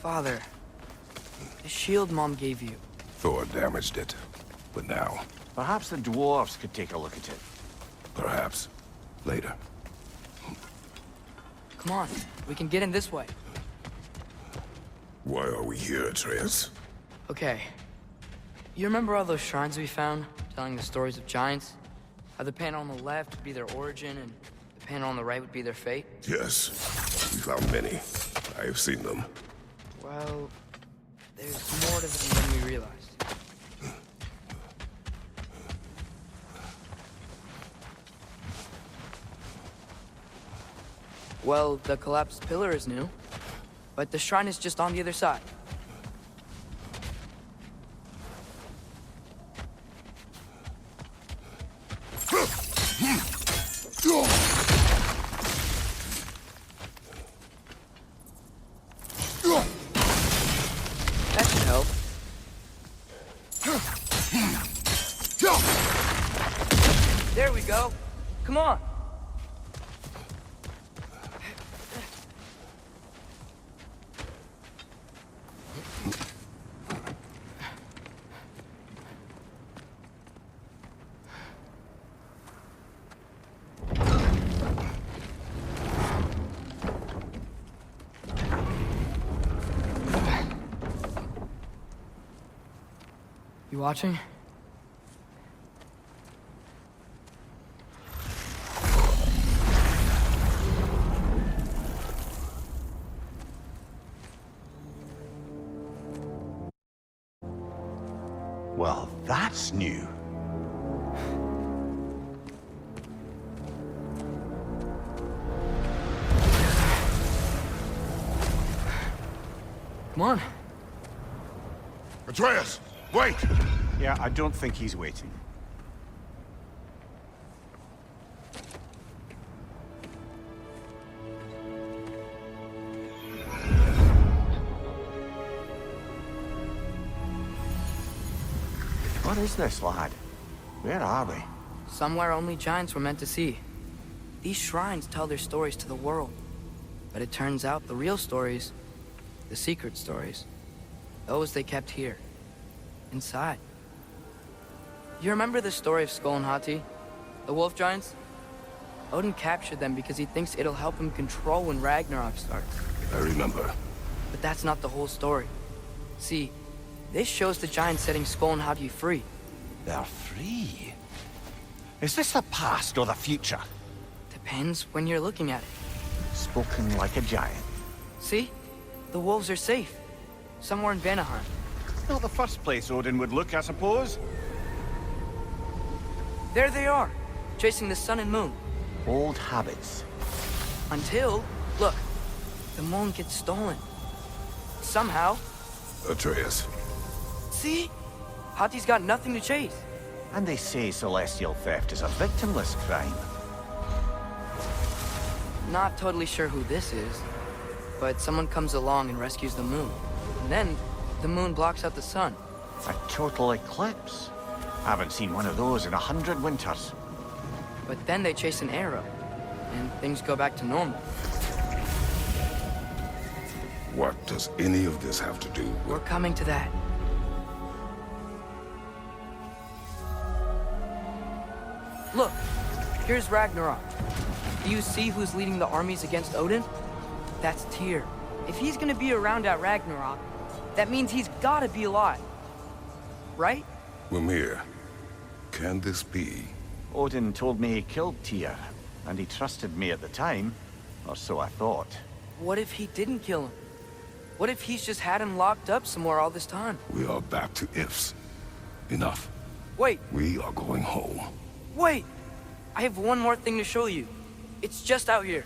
Father, the shield Mom gave you. Thor damaged it. But now, Perhaps the dwarves could take a look at it. perhaps, later. Come on, we can get in this way. Why are we here, Atreus? Okay. You remember all those shrines we found, telling the stories of giants? How the panel on the left would be their origin, and the panel on the right would be their fate? Yes, we found many. I have seen them. Well, there's more to them than we realized. Well, the collapsed pillar is new, but the shrine is just on the other side. That should help. There we go. Come on. You watching? Well, that's new. Come on. Atreus, wait! Yeah, I don't think he's waiting. What is this, lad? Where are we? Somewhere only giants were meant to see. These shrines tell their stories to the world. But it turns out the real stories, the secret stories, those they kept here, inside. You remember the story of Skull and Hati? The wolf giants? Odin captured them because he thinks it'll help him control when Ragnarok starts. I remember. But that's not the whole story. See, this shows the giants setting Skull and Hati free. They're free. Is this the past or the future? Depends when you're looking at it. Spoken like a giant. See? The wolves are safe. Somewhere in Vanaheim. Not the first place Odin would look, I suppose. There they are, chasing the sun and moon. Old habits. Until, look, the moon gets stolen. Somehow. Atreus. See? Hati's got nothing to chase. And they say celestial theft is a victimless crime. Not totally sure who this is, but someone comes along and rescues the moon. And then, the moon blocks out the sun. A total eclipse. Haven't seen one of those in 100 winters. But then they chase an arrow, and things go back to normal. What does any of this have to do We're with... coming to that. Look, here's Ragnarok. Do you see who's leading the armies against Odin? That's Tyr. If he's gonna be around at Ragnarok, that means he's gotta be alive. Right? Mimir? Can this be? Odin told me he killed Tyr, and he trusted me at the time, or so I thought. What if he didn't kill him? What if he's just had him locked up somewhere all this time? We are back to ifs. Enough. Wait, We are going home. wait! I have one more thing to show you. It's just out here.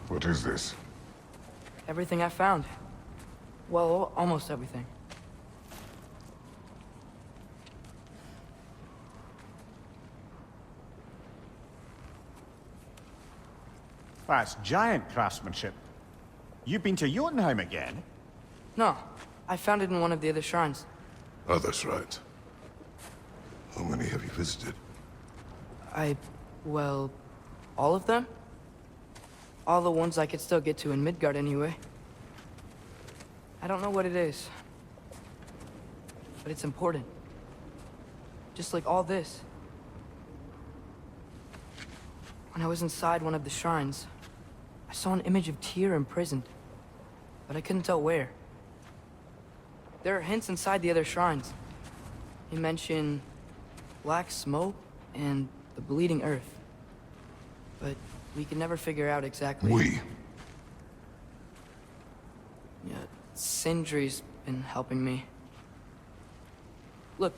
What is this? Everything I found. Well, almost everything. That's giant craftsmanship. You've been to Jotunheim again? No, I found it in one of the other shrines. Others, right? How many have you visited? Well, all of them? All the ones I could still get to in Midgard anyway. I don't know what it is, but it's important. Just like all this. When I was inside one of the shrines, I saw an image of Tyr imprisoned, but I couldn't tell where. There are hints inside the other shrines. They mention black smoke and the bleeding earth. But we can never figure out exactly... We? Yeah, Sindri's been helping me. Look,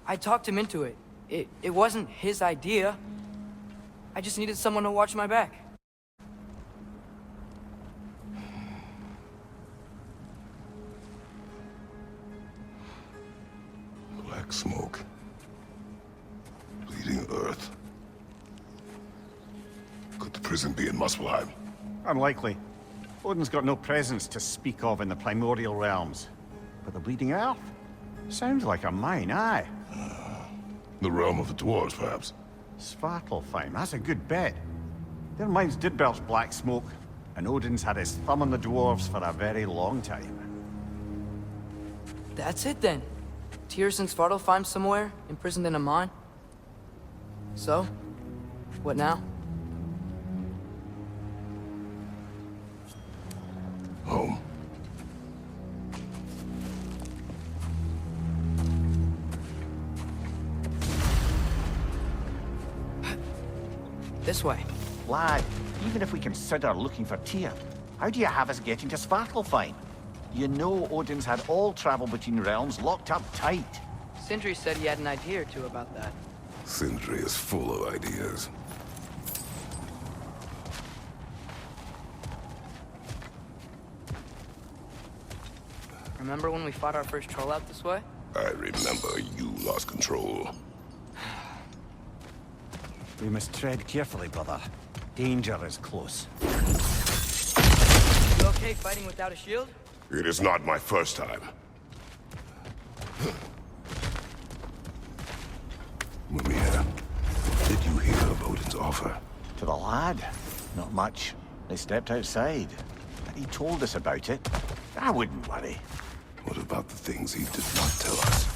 I talked him into it. It wasn't his idea. I just needed someone to watch my back. Black smoke. Bleeding earth. Could the prison be in Muspelheim? Unlikely. Odin's got no presence to speak of in the primordial realms. But the Bleeding Earth? Sounds like a mine, aye. The realm of the dwarves, perhaps? Svartalfheim, that's a good bet. Their mines did belch black smoke, and Odin's had his thumb on the dwarves for a very long time. That's it then. Tyr's in Svartalfheim somewhere, imprisoned in a mine. So, what now? Home. This way. Lad, even if we consider looking for Tyr, how do you have us getting to Svartalfheim? You know Odin's had all travel between realms locked up tight. Sindri said he had an idea or two about that. Sindri is full of ideas. Remember when we fought our first troll out this way? I remember you lost control. We must tread carefully, brother. Danger is close. You okay fighting without a shield? It is not my first time. Mimir, did you hear of Odin's offer? To the lad? Not much. They stepped outside. And he told us about it. I wouldn't worry. What about the things he did not tell us?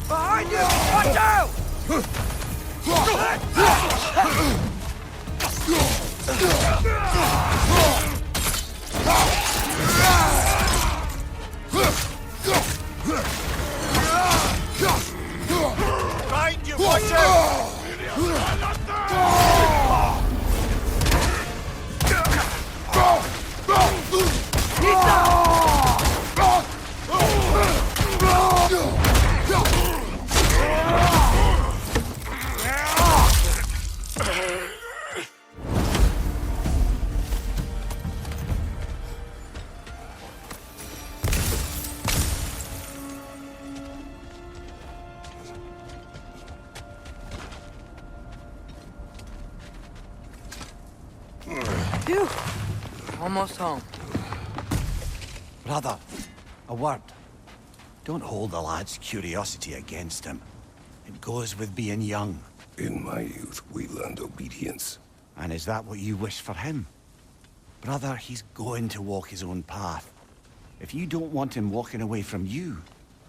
Behind you! Watch out! Behind you, watch out! Phew. Almost home. Brother, a word. Don't hold the lad's curiosity against him. It goes with being young. In my youth, we learned obedience. And is that what you wish for him? Brother, he's going to walk his own path. If you don't want him walking away from you,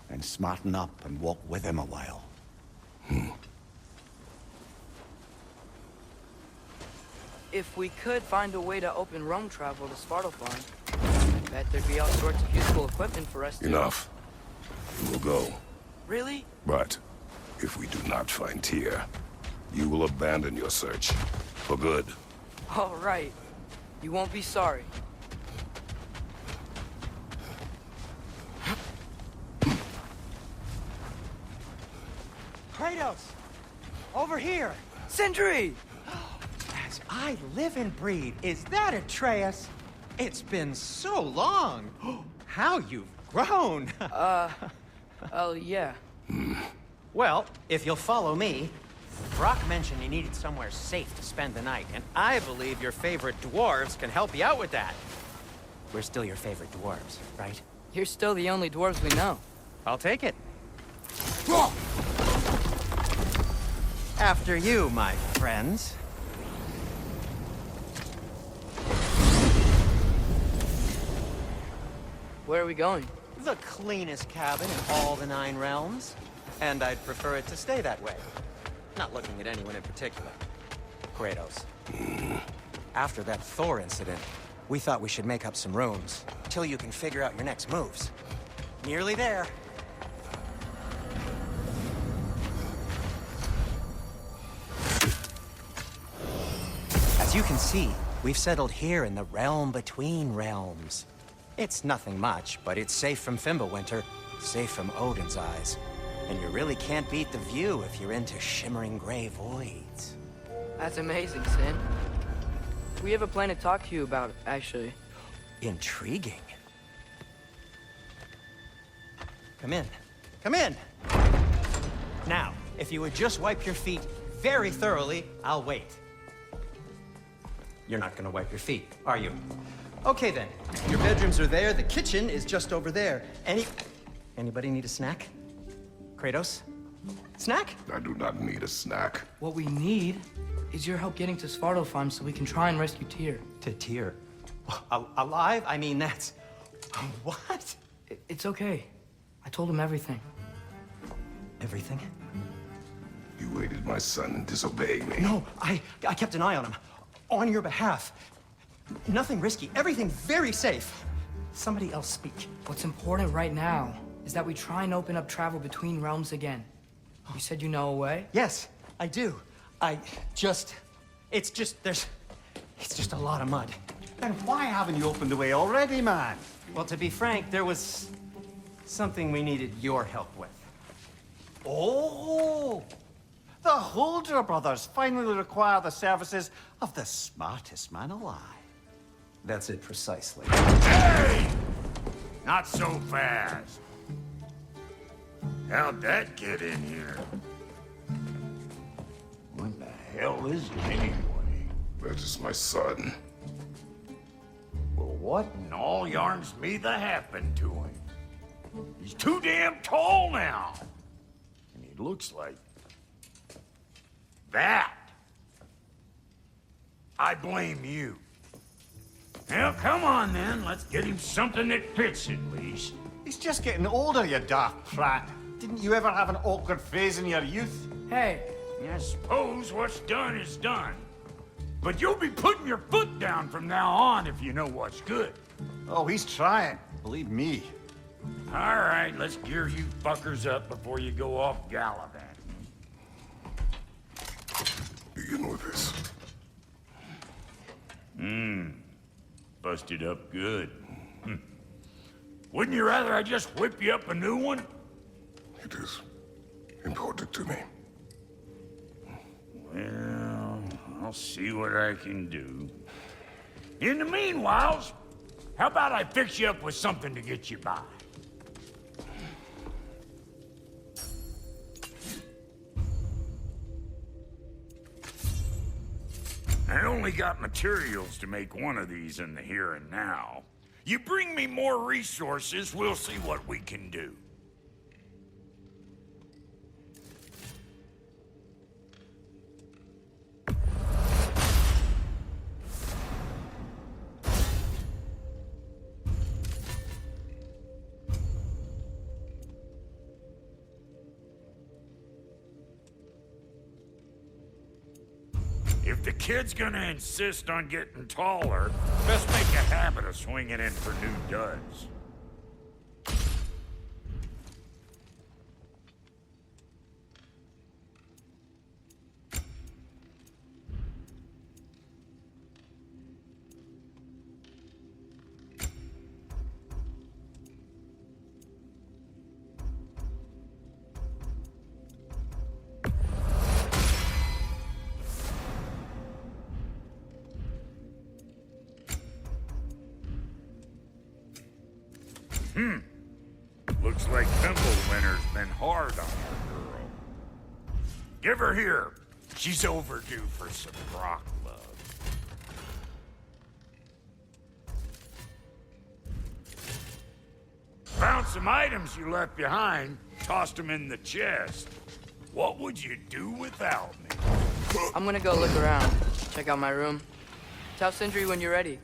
then smarten up and walk with him a while. if we could find a way to open realm travel to Svartalfheim, I bet there'd be all sorts of useful equipment for us to... Enough. You will go. Really? But if we do not find Tyr, you will abandon your search. For good. All right. You won't be sorry. Kratos! Over here! Sindri! As I live and breathe, is that Atreus? It's been so long! How you've grown! Oh, yeah. Well, if you'll follow me, Brock mentioned you needed somewhere safe to spend the night, and I believe your favorite dwarves can help you out with that. We're still your favorite dwarves, right? You're still the only dwarves we know. I'll take it. After you, my friends. Where are we going? The cleanest cabin in all the 9 realms. And I'd prefer it to stay that way. Not looking at anyone in particular. Kratos. After that Thor incident, we thought we should make up some rooms, till you can figure out your next moves. Nearly there. As you can see, we've settled here in the realm between realms. It's nothing much, but it's safe from Fimbulwinter, safe from Odin's eyes. And you really can't beat the view if you're into shimmering gray voids. That's amazing, Sin. We have a plan to talk to you about, actually. Intriguing. Come in. Come in! Now, if you would just wipe your feet very thoroughly, I'll wait. You're not gonna wipe your feet, are you? Okay then. Your bedrooms are there, the kitchen is just over there. Anybody need a snack? Kratos? Snack? I do not need a snack. What we need is your help getting to Svartalfheim so we can try and rescue Tyr. To Tyr? Alive? I mean, that's... What? It's okay. I told him everything. Everything? You aided my son in disobeying me. No, I kept an eye on him. On your behalf. Nothing risky. Everything very safe. Somebody else speak. What's important right now is that we try and open up travel between realms again. You said you know a way? Yes, I do. It's just a lot of mud. Then why haven't you opened the way already, man? Well, to be frank, there was something we needed your help with. Oh! The Holder brothers finally require the services of the smartest man alive. That's it precisely. Hey! Not so fast. How'd that get in here? What the hell is it anyway? That is my son. Well, what in all yarns me that happened to him? He's too damn tall now. And he looks like... that. I blame you. Well, come on then. Let's get him something that fits at least. He's just getting older, you daft prat. Didn't you ever have an awkward phase in your youth? Hey, I suppose what's done is done. But you'll be putting your foot down from now on if you know what's good. Oh, he's trying. Believe me. All right, let's gear you fuckers up before you go off gallivanting. Begin with this. Busted up good. Wouldn't you rather I just whip you up a new one? It is important to me. Well, I'll see what I can do. In the meanwhile, how about I fix you up with something to get you by? I only got materials to make one of these in the here and now. You bring me more resources, we'll see what we can do. If the kid's gonna insist on getting taller, best make a habit of swinging in for new duds. Looks like Winter's been hard on our girl. Give her here. She's overdue for some rock love. Found some items you left behind, tossed them in the chest. What would you do without me? I'm gonna go look around, check out my room. Tell Sindri when you're ready.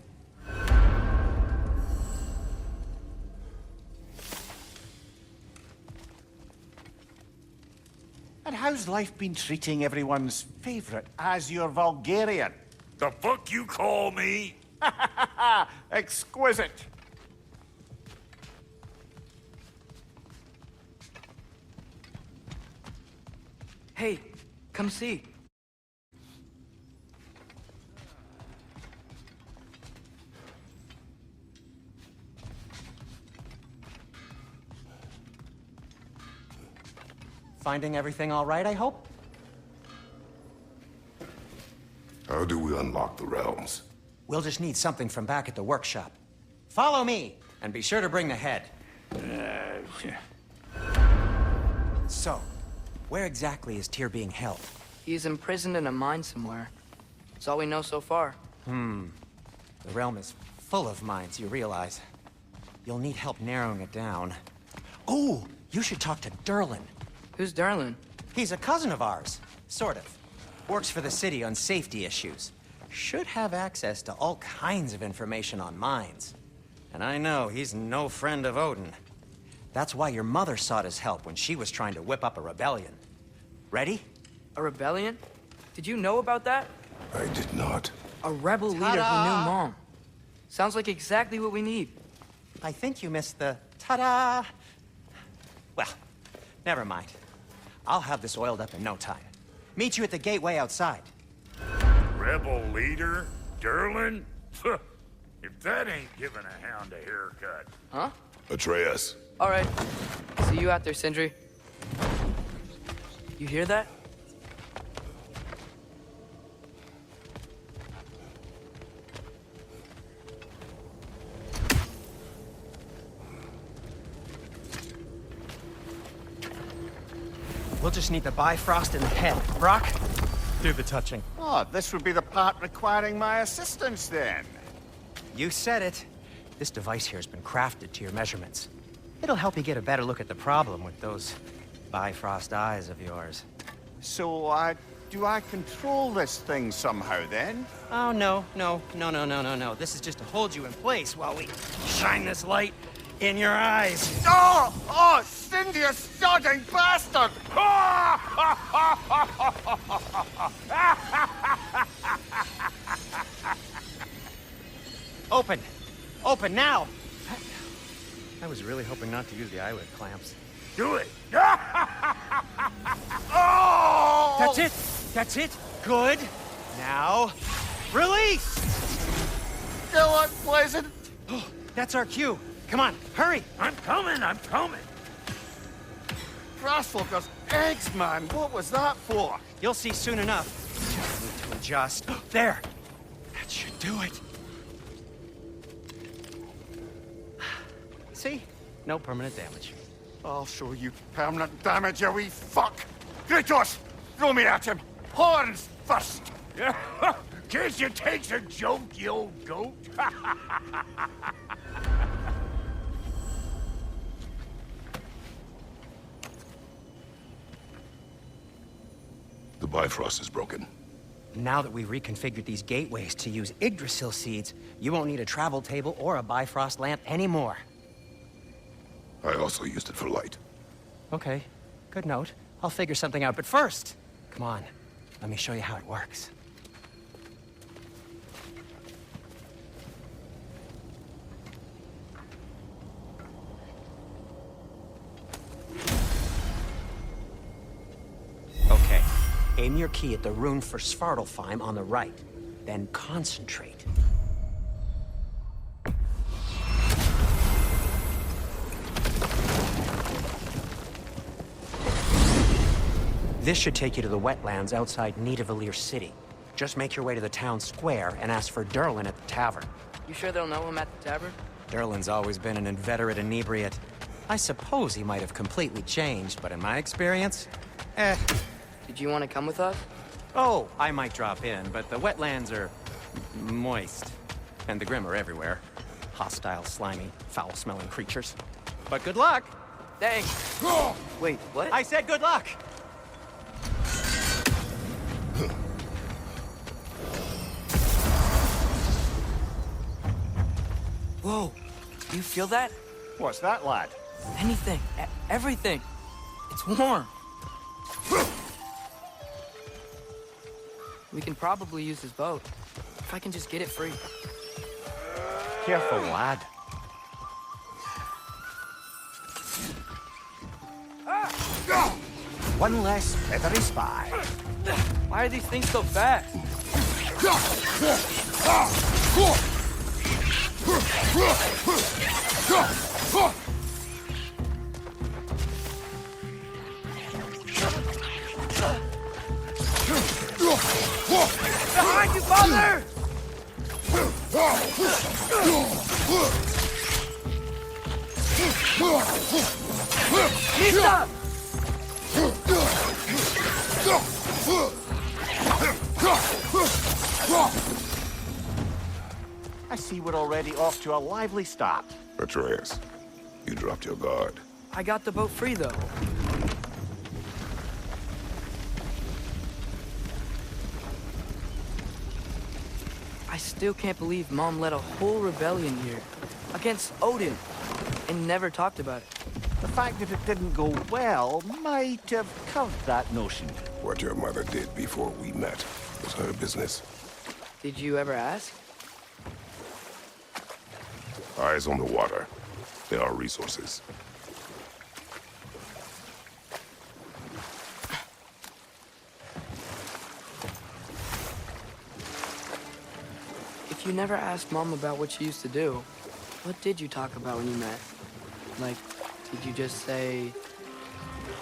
And how's life been treating everyone's favorite Azure Vulgarian? The fuck you call me? Exquisite. Hey, come see. Finding everything all right, I hope? How do we unlock the realms? We'll just need something from back at the workshop. Follow me, and be sure to bring the head. So, where exactly is Tyr being held? He's imprisoned in a mine somewhere. That's all we know so far. The realm is full of mines, you realize. You'll need help narrowing it down. Oh, you should talk to Durlin. Who's Darlin? He's a cousin of ours, sort of. Works for the city on safety issues. Should have access to all kinds of information on mines. And I know he's no friend of Odin. That's why your mother sought his help when she was trying to whip up a rebellion. Ready? A rebellion? Did you know about that? I did not. A rebel leader who knew Mom. Sounds like exactly what we need. I think you missed the ta-da. Well, never mind. I'll have this oiled up in no time. Meet you at the gateway outside. Rebel leader? Durlin? If that ain't giving a hound a haircut. Huh? Atreus. All right. See you out there, Sindri. You hear that? We'll just need the Bifrost in the head. Brock, do the touching. Oh, this would be the part requiring my assistance then. You said it. This device here has been crafted to your measurements. It'll help you get a better look at the problem with those Bifrost eyes of yours. So, do I control this thing somehow then? Oh, no. This is just to hold you in place while we shine this light in your eyes. Oh, Cindy, you sodding bastard! Open! Open now! I was really hoping not to use the eyelid clamps. Do it! Oh! That's it! That's it! Good! Now, release! Still unpleasant. That's our cue. Come on, hurry! I'm coming! Grassfuckers, eggs, man. What was that for? You'll see soon enough. Just need to adjust. There! That should do it. See? No permanent damage. I'll show you permanent damage, you wee fuck. Kratos, throw me at him. Horns first. Case you takes a joke, you old goat. The Bifrost is broken. Now that we've reconfigured these gateways to use Yggdrasil seeds, you won't need a travel table or a Bifrost lamp anymore. I also used it for light. Okay, good note. I'll figure something out, but first, come on. Let me show you how it works. Aim your key at the rune for Svartalfheim on the right. Then concentrate. This should take you to the wetlands outside Nidavellir City. Just make your way to the town square and ask for Durlin at the tavern. You sure they'll know him at the tavern? Durlin's always been an inveterate inebriate. I suppose he might have completely changed, but in my experience, Did you want to come with us? Oh, I might drop in, but the wetlands are moist. And the Grim are everywhere. Hostile, slimy, foul-smelling creatures. But good luck! Thanks. Wait, what? I said good luck! Whoa, you feel that? What's that, lad? Anything, everything. It's warm. We can probably use his boat, if I can just get it free. Careful, lad. One less feathery spy. Why are these things so fast? Behind you, father! Lisa! I see we're already off to a lively start. Atreus, you dropped your guard. I got the boat free, though. I still can't believe Mom led a whole rebellion here. Against Odin. And never talked about it. The fact that it didn't go well might have curved that notion. What your mother did before we met was her business. Did you ever ask? Eyes on the water. There are resources. If you never asked Mom about what she used to do, what did you talk about when you met? Like, did you just say...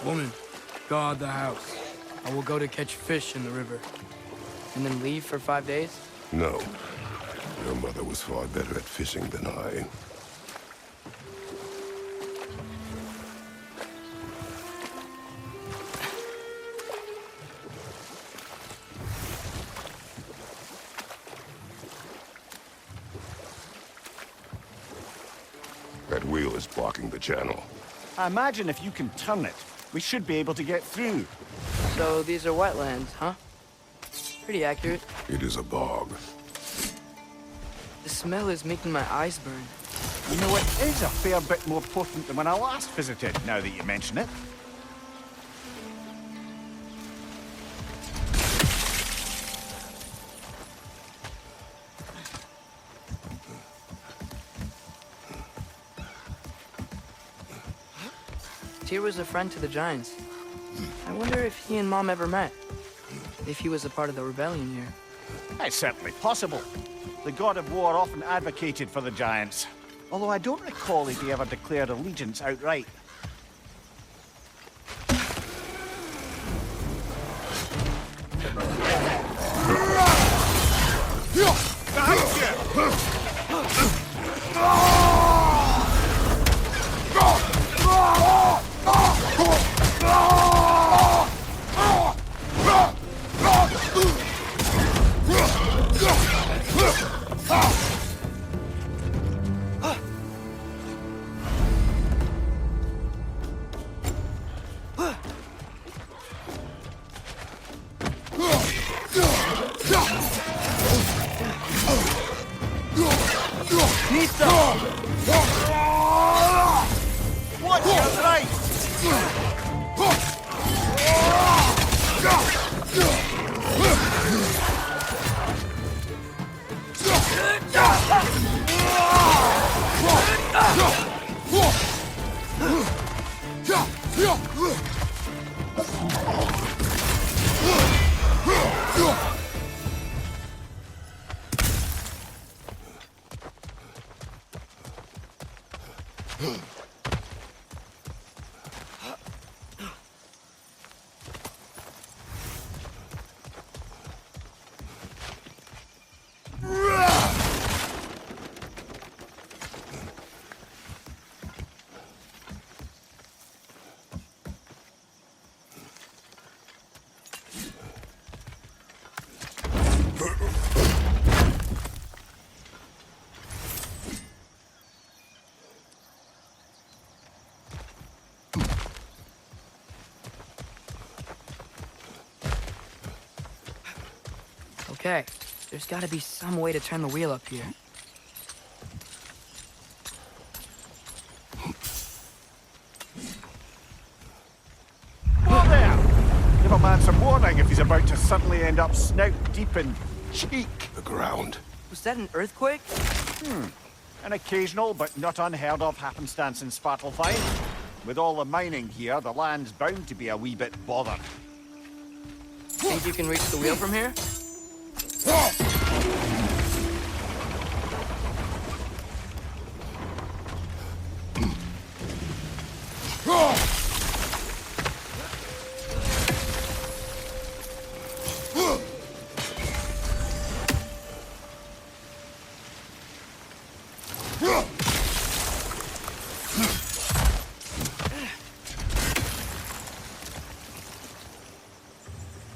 Woman, guard the house. I will go to catch fish in the river. And then leave for 5 days? No. Your mother was far better at fishing than I. That wheel is blocking the channel. I imagine if you can turn it, we should be able to get through. So these are wetlands, huh? Pretty accurate. It is a bog. The smell is making my eyes burn. You know, it is a fair bit more potent than when I last visited, now that you mention it. Tyr was a friend to the Giants. I wonder if he and Mom ever met. If he was a part of the rebellion here. It's certainly possible. The God of War often advocated for the Giants. Although I don't recall if he ever declared allegiance outright. Okay, there's gotta be some way to turn the wheel up here. Whoa there! Give a man some warning if he's about to suddenly end up snout deep in cheek. The ground. Was that an earthquake? An occasional but not unheard of happenstance in Svartalfheim. With all the mining here, the land's bound to be a wee bit bothered. Think you can reach the wheel from here?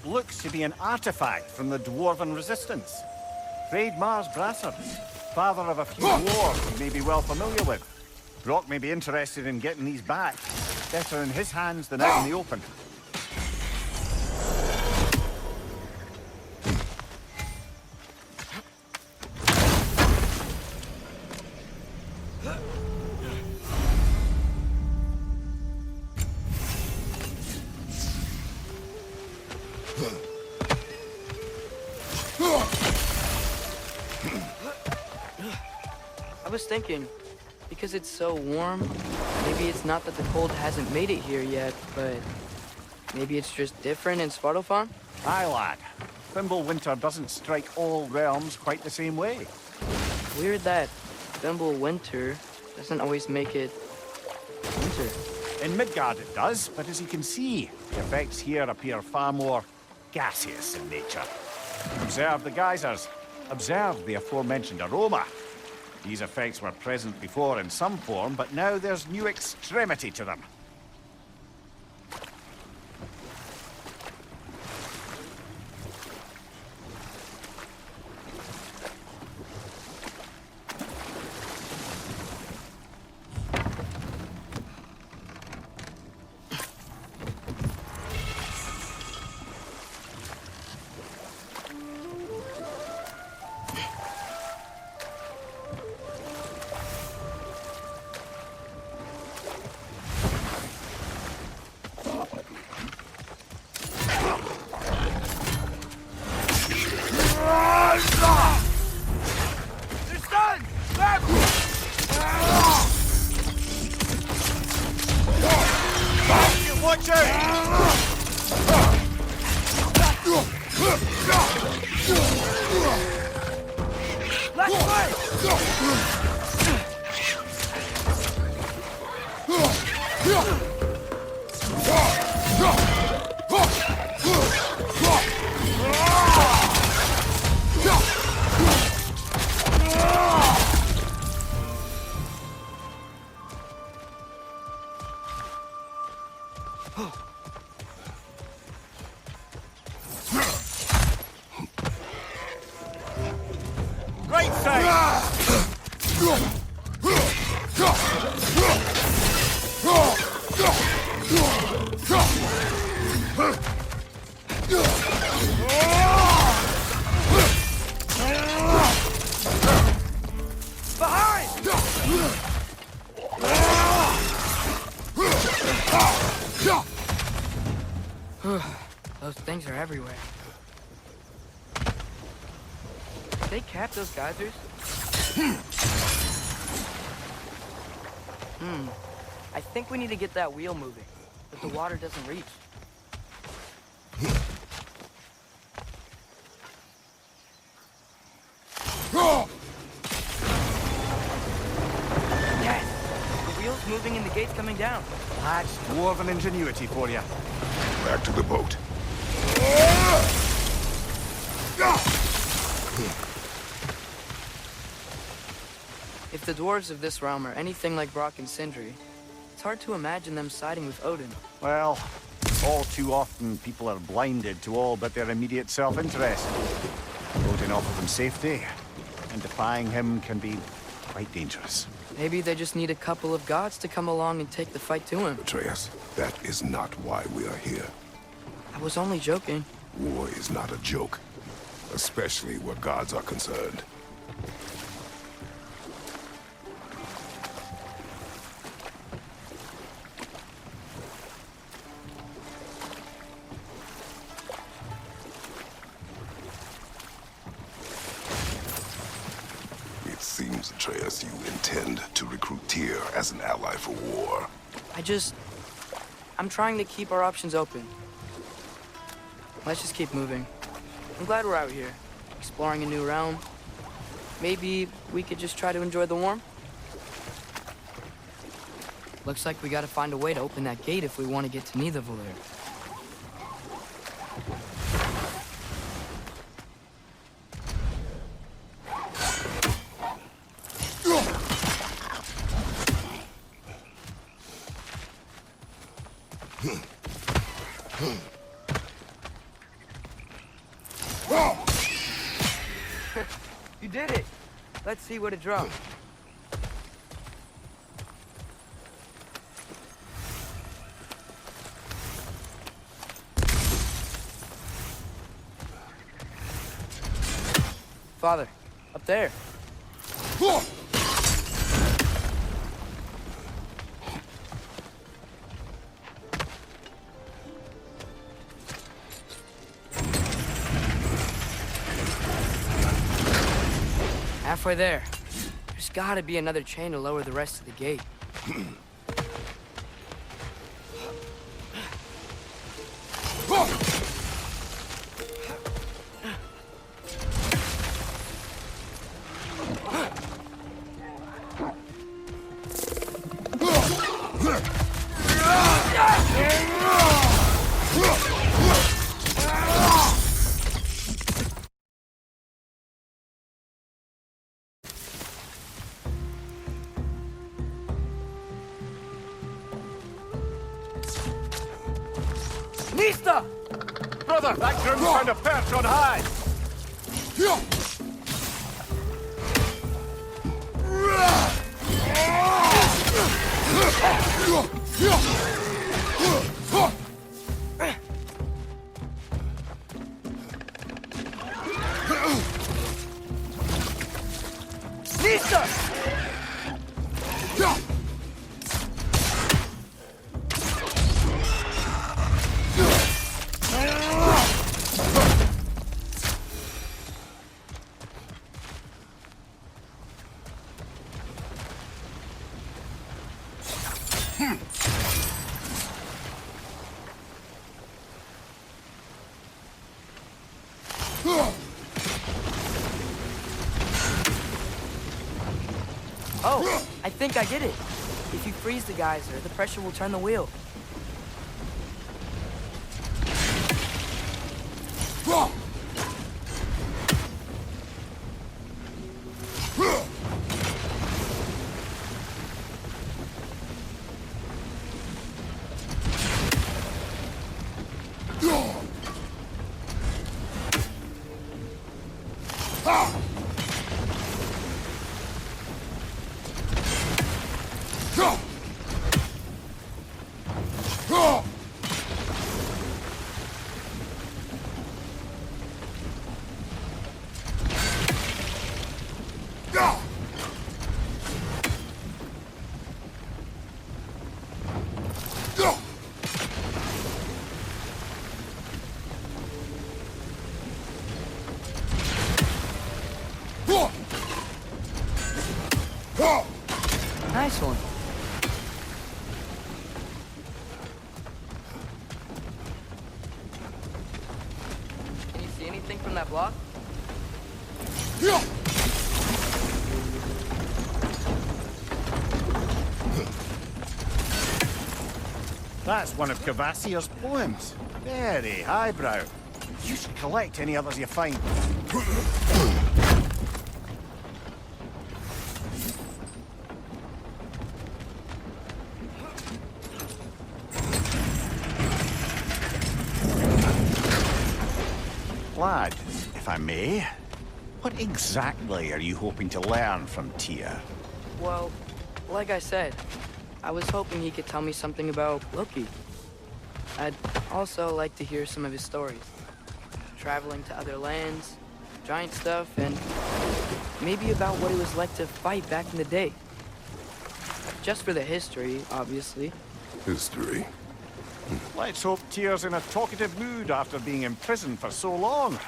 Looks to be an artifact from the Dwarven Resistance. Mars Brassard, father of a few dwarves you may be well familiar with. Brock may be interested in getting these back. Better in his hands than out in the open. I was thinking, because it's so warm, maybe it's not that the cold hasn't made it here yet, but maybe it's just different in Svartalfheim? Aye, lad. Thimble winter doesn't strike all realms quite the same way. Weird that Thimble winter doesn't always make it winter. In Midgard it does, but as you can see, the effects here appear far more gaseous in nature. Observe the geysers. Observe the aforementioned aroma. These effects were present before in some form, but now there's new extremity to them. Watch out! Let's fight! Right side! Those things are everywhere. Did they cap those geysers? I think we need to get that wheel moving, but the water doesn't reach. Yes! The wheel's shrine's moving and the gate's coming down. That's dwarven ingenuity for you. Back to the boat. If the dwarves of this realm are anything like Brock and Sindri, it's hard to imagine them siding with Odin. Well, all too often people are blinded to all but their immediate self-interest. Odin offers them safety, and defying him can be quite dangerous. Maybe they just need a couple of gods to come along and take the fight to him. Atreus, that is not why we are here. I was only joking. War is not a joke, especially where gods are concerned. It seems, Atreus, you intend to recruit Tyr as an ally for war. I'm trying to keep our options open. Let's just keep moving. I'm glad we're out here, exploring a new realm. Maybe we could just try to enjoy the warmth? Looks like we gotta find a way to open that gate if we want to get to Nidavellir. You did it! Let's see what it dropped. Father, up there. Halfway there. There's gotta be another chain to lower the rest of the gate. Nista! Brother, that groom found a perch on high! Nista! Oh, I think I get it. If you freeze the geyser, the pressure will turn the wheel. Nice one. Can you see anything from that block? That's one of Kvasir's poems. Very highbrow. You should collect any others you find. Lad, if I may, what exactly are you hoping to learn from Tyr? Well, like I said, I was hoping he could tell me something about Loki. I'd also like to hear some of his stories. Traveling to other lands, giant stuff, and maybe about what it was like to fight back in the day. Just for the history, obviously. History. Let's hope Tyr's in a talkative mood after being imprisoned for so long.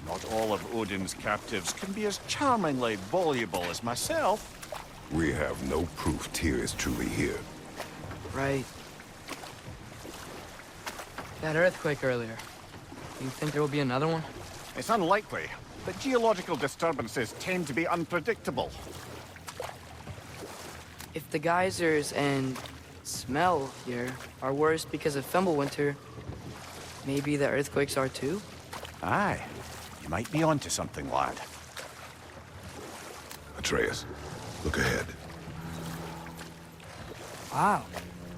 Not all of Odin's captives can be as charmingly voluble as myself. We have no proof Tyr is truly here. Right. That earthquake earlier. Do you think there will be another one? It's unlikely, but geological disturbances tend to be unpredictable. If the geysers and smell here are worse because of Fimbulwinter, maybe the earthquakes are too? Aye, you might be onto something, lad. Atreus, look ahead. Wow.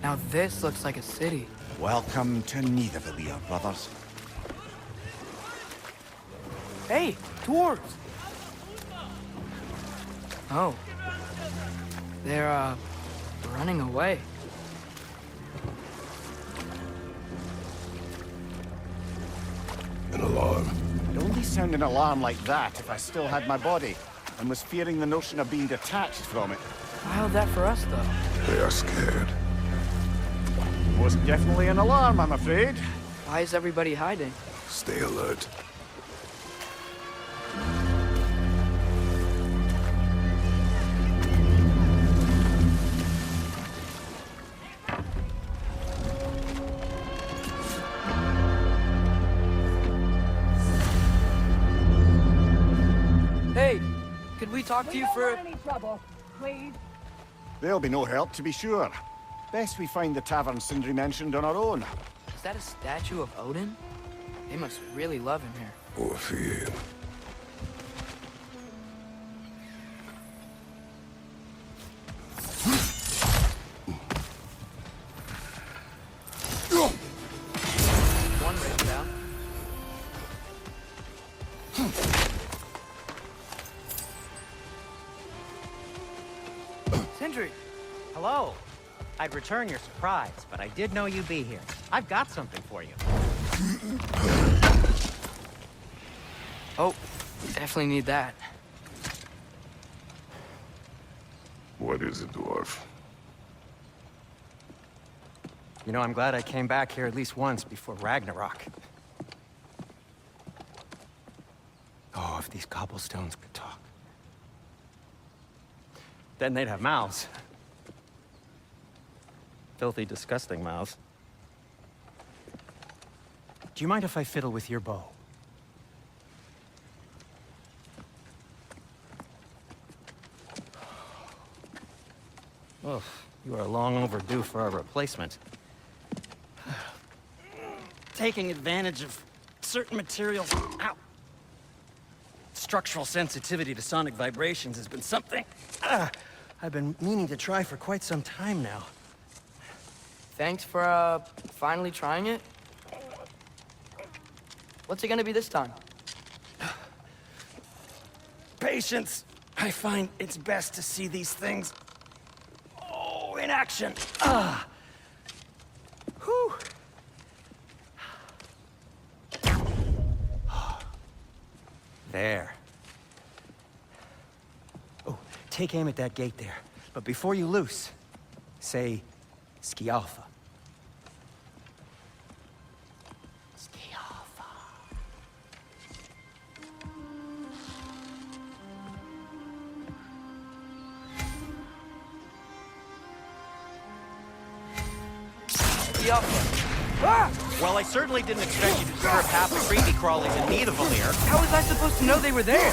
Now this looks like a city. Welcome to Nidavellir, brothers. Hey, dwarves! Oh. They're, running away. An alarm. I'd only sound an alarm like that if I still had my body, and was fearing the notion of being detached from it. How's that for us, though? They are scared. Most definitely an alarm, I'm afraid. Why is everybody hiding? Stay alert. Hey, could we talk to you for... any trouble, please. There'll be no help, to be sure. Best we find the tavern Sindri mentioned on our own. Is that a statue of Odin? They must really love him here. Or fear him. One written down. Sindri! Hello. I'd return your surprise, but I did know you'd be here. I've got something for you. Oh, definitely need that. What is it, dwarf? You know, I'm glad I came back here at least once before Ragnarok. Oh, if these cobblestones could talk. Then they'd have mouths. Filthy, disgusting mouths. Do you mind if I fiddle with your bow? Oh, you are long overdue for a replacement. Taking advantage of certain materials. Ow! Structural sensitivity to sonic vibrations has been something I've been meaning to try for quite some time now. Thanks for, finally trying it. What's it gonna be this time? Patience. I find it's best to see these things, in action. Whew. There. Oh, take aim at that gate there. But before you loose, say, Skialfa. Skialfa. Skialfa. Ah! Well, I certainly didn't expect you to disturb half the creepy crawlies in Nidavellir. How was I supposed to know they were there?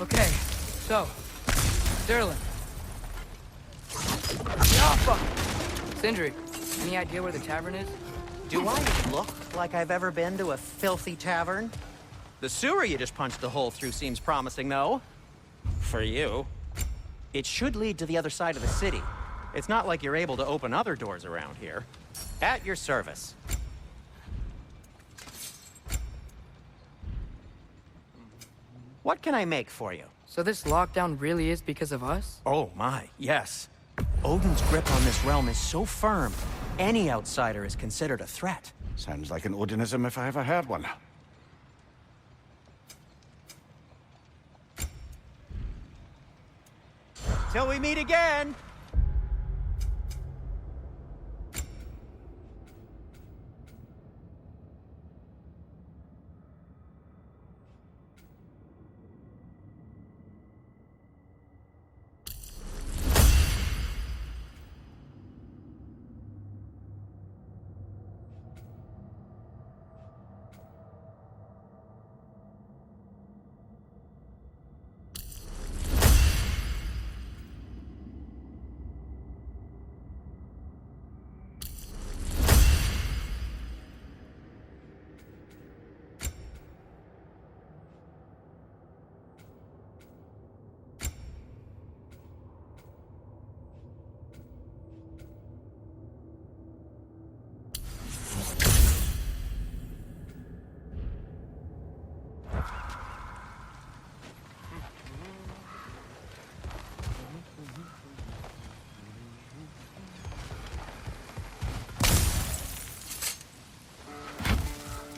Okay, so, Sterling. Sindri, any idea where the tavern is? Do I look like I've ever been to a filthy tavern? The sewer you just punched a hole through seems promising, though. For you. It should lead to the other side of the city. It's not like you're able to open other doors around here. At your service. What can I make for you? So this lockdown really is because of us? Oh my, yes. Odin's grip on this realm is so firm, any outsider is considered a threat. Sounds like an Odinism if I ever heard one. Till we meet again!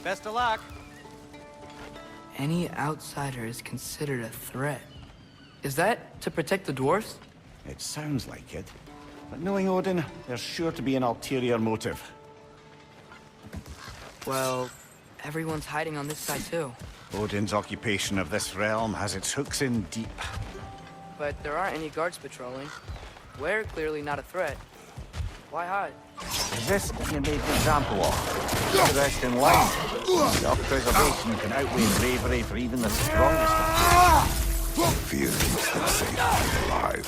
Best of luck. Any outsider is considered a threat. Is that to protect the dwarfs? It sounds like it. But knowing Odin, there's sure to be an ulterior motive. Well, everyone's hiding on this side too. Odin's occupation of this realm has its hooks in deep. But there aren't any guards patrolling. We're clearly not a threat. Why hide? Is this what you made an example of? The rest in line. Self-preservation can outweigh bravery for even the strongest of them. Fear keeps them safe and alive.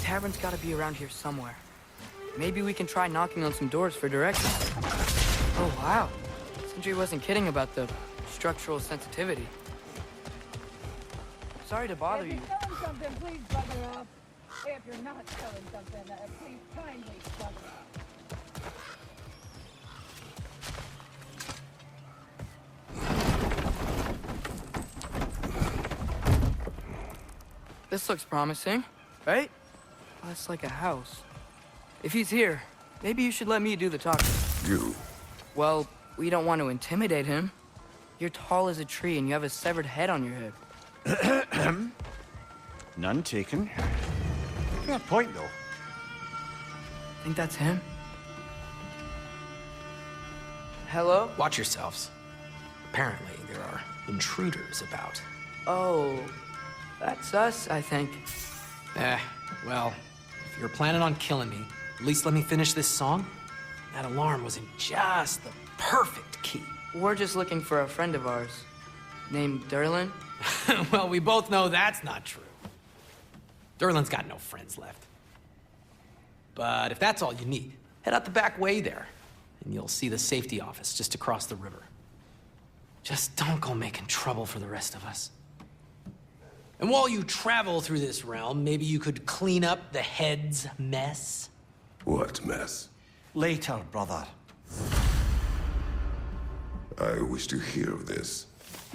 Tavern's gotta be around here somewhere. Maybe we can try knocking on some doors for directions. Oh, wow. Sindri wasn't kidding about the structural sensitivity. Sorry to bother you. If you're selling something, please bugger off. If you're not selling something, please kindly bugger off. This looks promising, right? That's like a house. If he's here, maybe you should let me do the talking. You. Well, we don't want to intimidate him. You're tall as a tree and you have a severed head on your head. None taken. Fair point, though. Think that's him? Hello? Watch yourselves. Apparently, there are intruders about. Oh, that's us, I think. Well, if you're planning on killing me, at least let me finish this song. That alarm was in just the perfect key. We're just looking for a friend of ours, named Derlin. Well, we both know that's not true. Derlin's got no friends left. But if that's all you need, head out the back way there, and you'll see the safety office just across the river. Just don't go making trouble for the rest of us. And while you travel through this realm, maybe you could clean up the head's mess? What mess? Later, brother. I wish to hear of this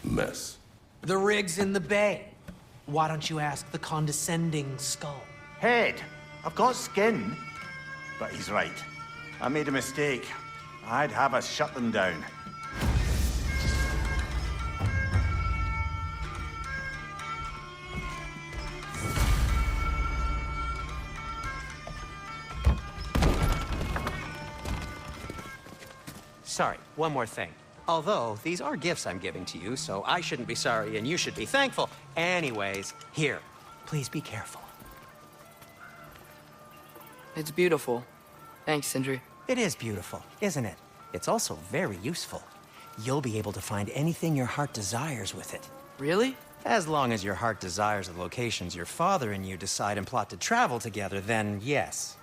mess. The rig's in the bay. Why don't you ask the condescending skull? Head, I've got skin. But he's right. I made a mistake. I'd have us shut them down. sorry, one more thing. Although, these are gifts I'm giving to you, so I shouldn't be sorry and you should be thankful. Anyways, here, please be careful. It's beautiful. Thanks, Sindri. It is beautiful, isn't it? It's also very useful. You'll be able to find anything your heart desires with it. Really? As long as your heart desires the locations your father and you decide and plot to travel together, then yes.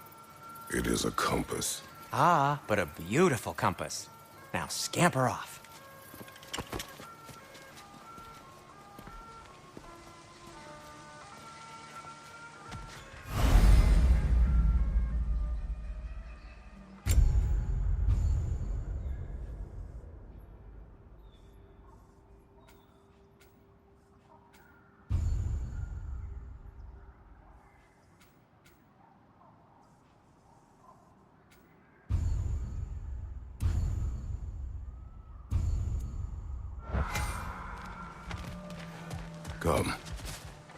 It is a compass. Ah, but a beautiful compass. Now scamper off. Come.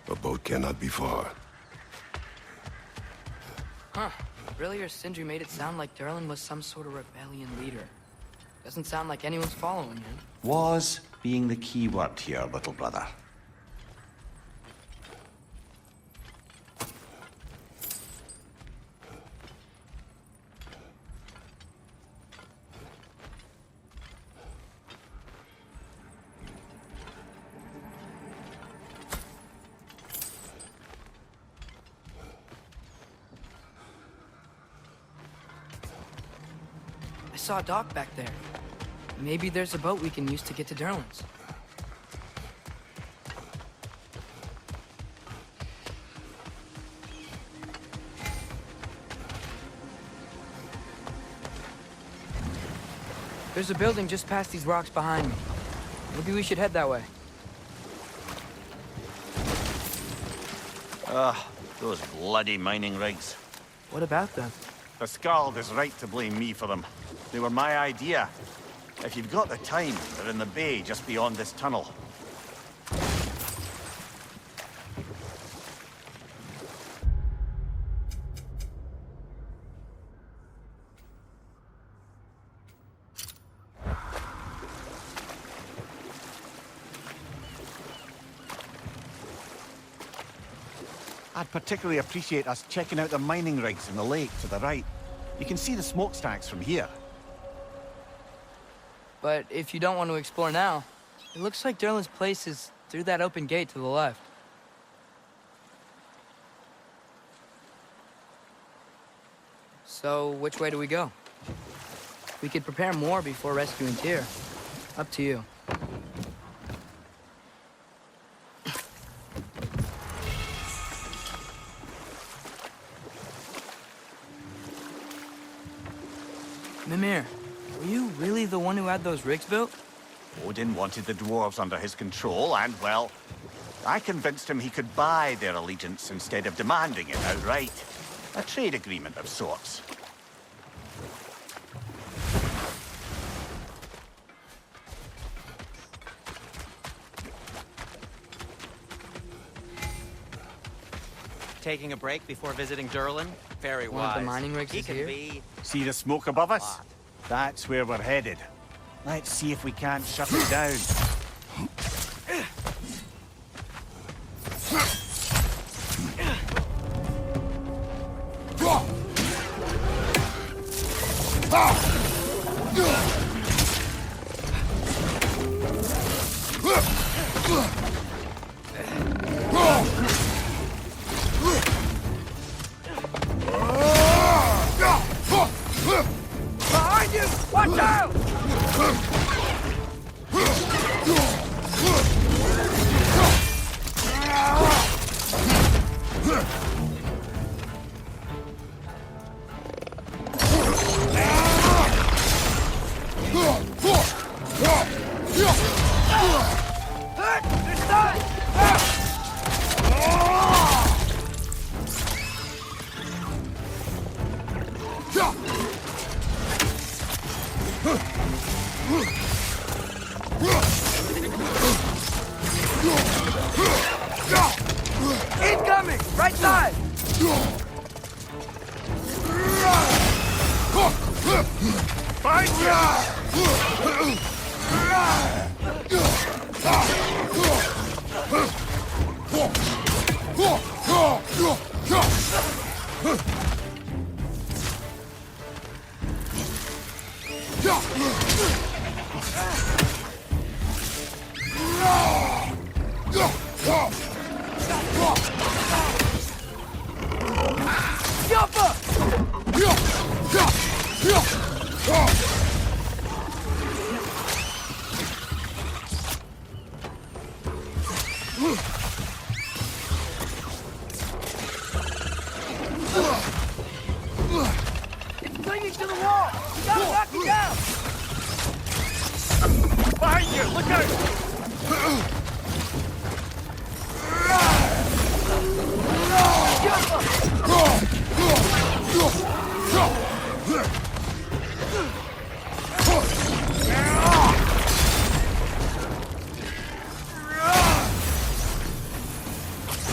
A boat cannot be far. Huh. Earlier, Sindri made it sound like Durlin was some sort of rebellion leader. Doesn't sound like anyone's following him. Was being the key word here, little brother. I saw a dock back there. Maybe there's a boat we can use to get to Durlin's. There's a building just past these rocks behind me. Maybe we should head that way. Those bloody mining rigs. What about them? The Skald is right to blame me for them. They were my idea. If you've got the time, they're in the bay just beyond this tunnel. I'd particularly appreciate us checking out the mining rigs in the lake to the right. You can see the smokestacks from here. But if you don't want to explore now, it looks like Durlin's place is through that open gate to the left. So, which way do we go? We could prepare more before rescuing Tyr. Up to you. Mimir, were you really the one who had those rigs built? Odin wanted the dwarves under his control, and, well, I convinced him he could buy their allegiance instead of demanding it outright. A trade agreement of sorts. Taking a break before visiting Durlin? Very One of wise. the mining rigs He is can here? be... See the smoke above us? That's where we're headed. Let's see if we can't shut it down. Behind you! Watch out! Incoming! Right side! Find you! It's clinging to the wall! You gotta knock it down! Behind you! Look out!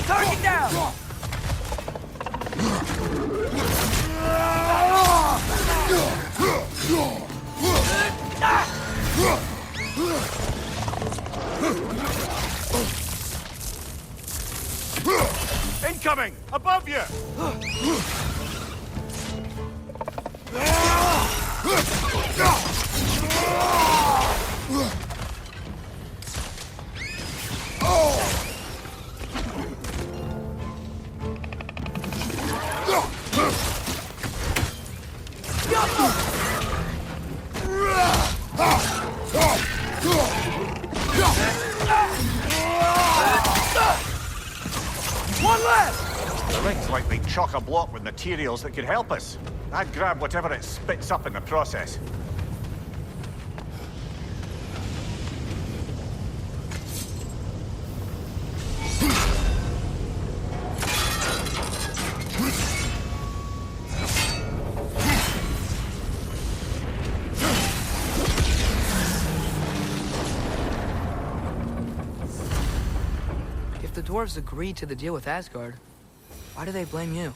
Target down! Incoming! Above you! One left! The rig's likely chock-a-block with materials that could help us. I'd grab whatever it spits up in the process. If the dwarves agreed to the deal with Asgard, why do they blame you?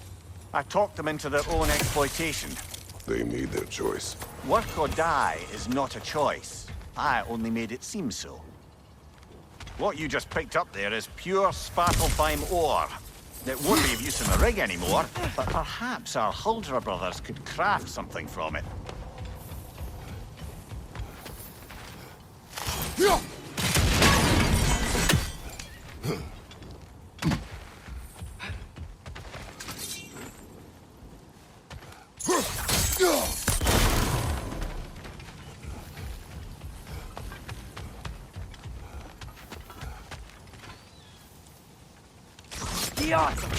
I talked them into their own exploitation. They made their choice. Work or die is not a choice. I only made it seem so. What you just picked up there is pure Svartalfheim ore. It won't be of use in the rig anymore, but perhaps our Huldra brothers could craft something from it. Be awesome!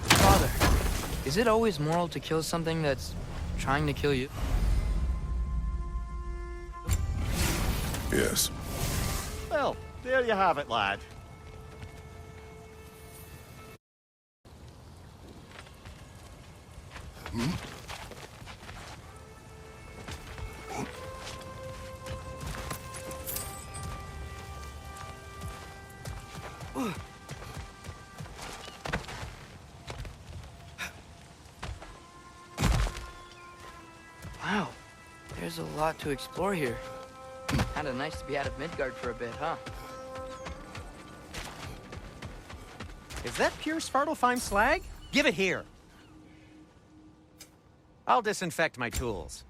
Father, is it always moral to kill something that's trying to kill you? Yes. Well, there you have it, lad. Wow, there's a lot to explore here. Kinda nice to be out of Midgard for a bit, huh? Is that pure Svartalfheim slag? Give it here. I'll disinfect my tools.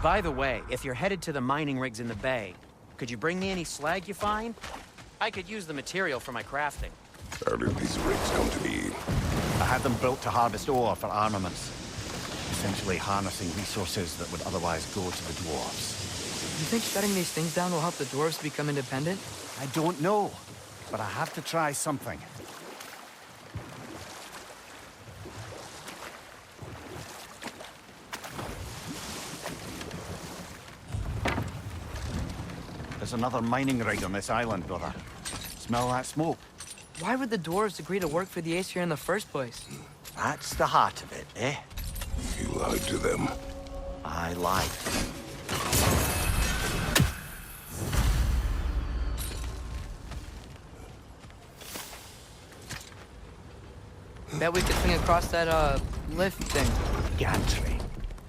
By the way, if you're headed to the mining rigs in the bay, could you bring me any slag you find? I could use the material for my crafting. How did these rigs come to be? I had them built to harvest ore for armaments. Essentially harnessing resources that would otherwise go to the dwarves. You think shutting these things down will help the dwarves become independent? I don't know, but I have to try something. There's another mining rig on this island, brother. Smell that smoke? Why would the dwarves agree to work for the Aesir in the first place? That's the heart of it, eh? You lied to them. I lied. Bet we could swing across that, lift thing. Gantry.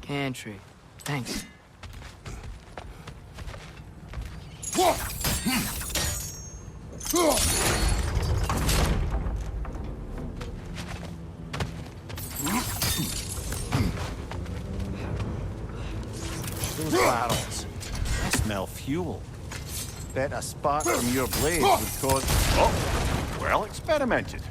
Gantry. Thanks. Those barrels. I smell fuel. Bet a spark from your blade would cause... Oh, well experimented.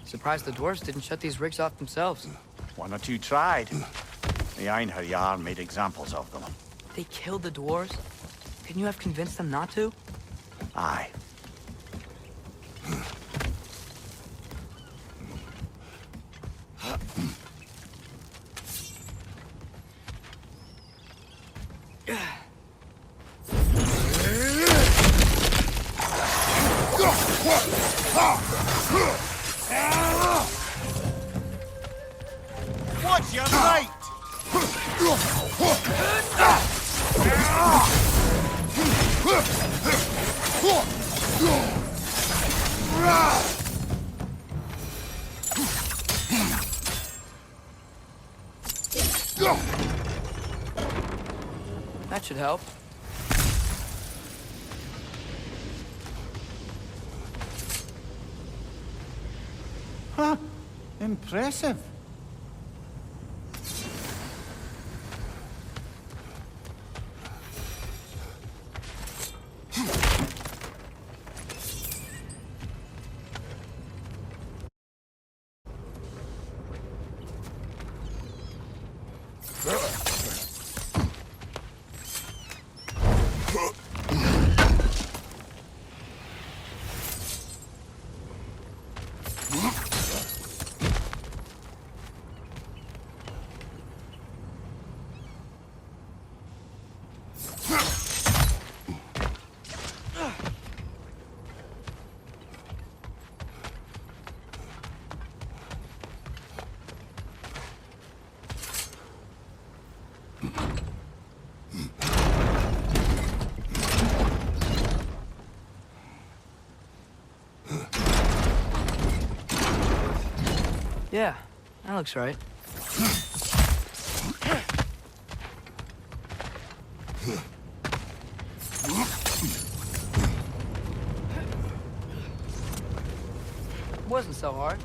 Surprised the dwarves didn't shut these rigs off themselves. One or two tried. The Einherjar made examples of them. They killed the dwarves? Couldn't you have convinced them not to? Aye. Watch your right! That should help. Huh? Impressive. Yeah, that looks right. Wasn't so hard.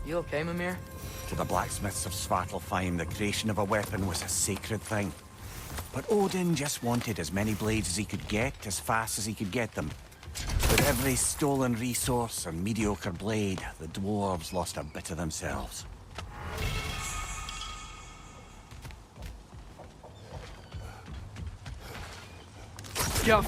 You okay, Mimir? To the blacksmiths of Svartalfheim, the creation of a weapon was a sacred thing. But Odin just wanted as many blades as he could get, as fast as he could get them. With every stolen resource and mediocre blade, the dwarves lost a bit of themselves. Yo.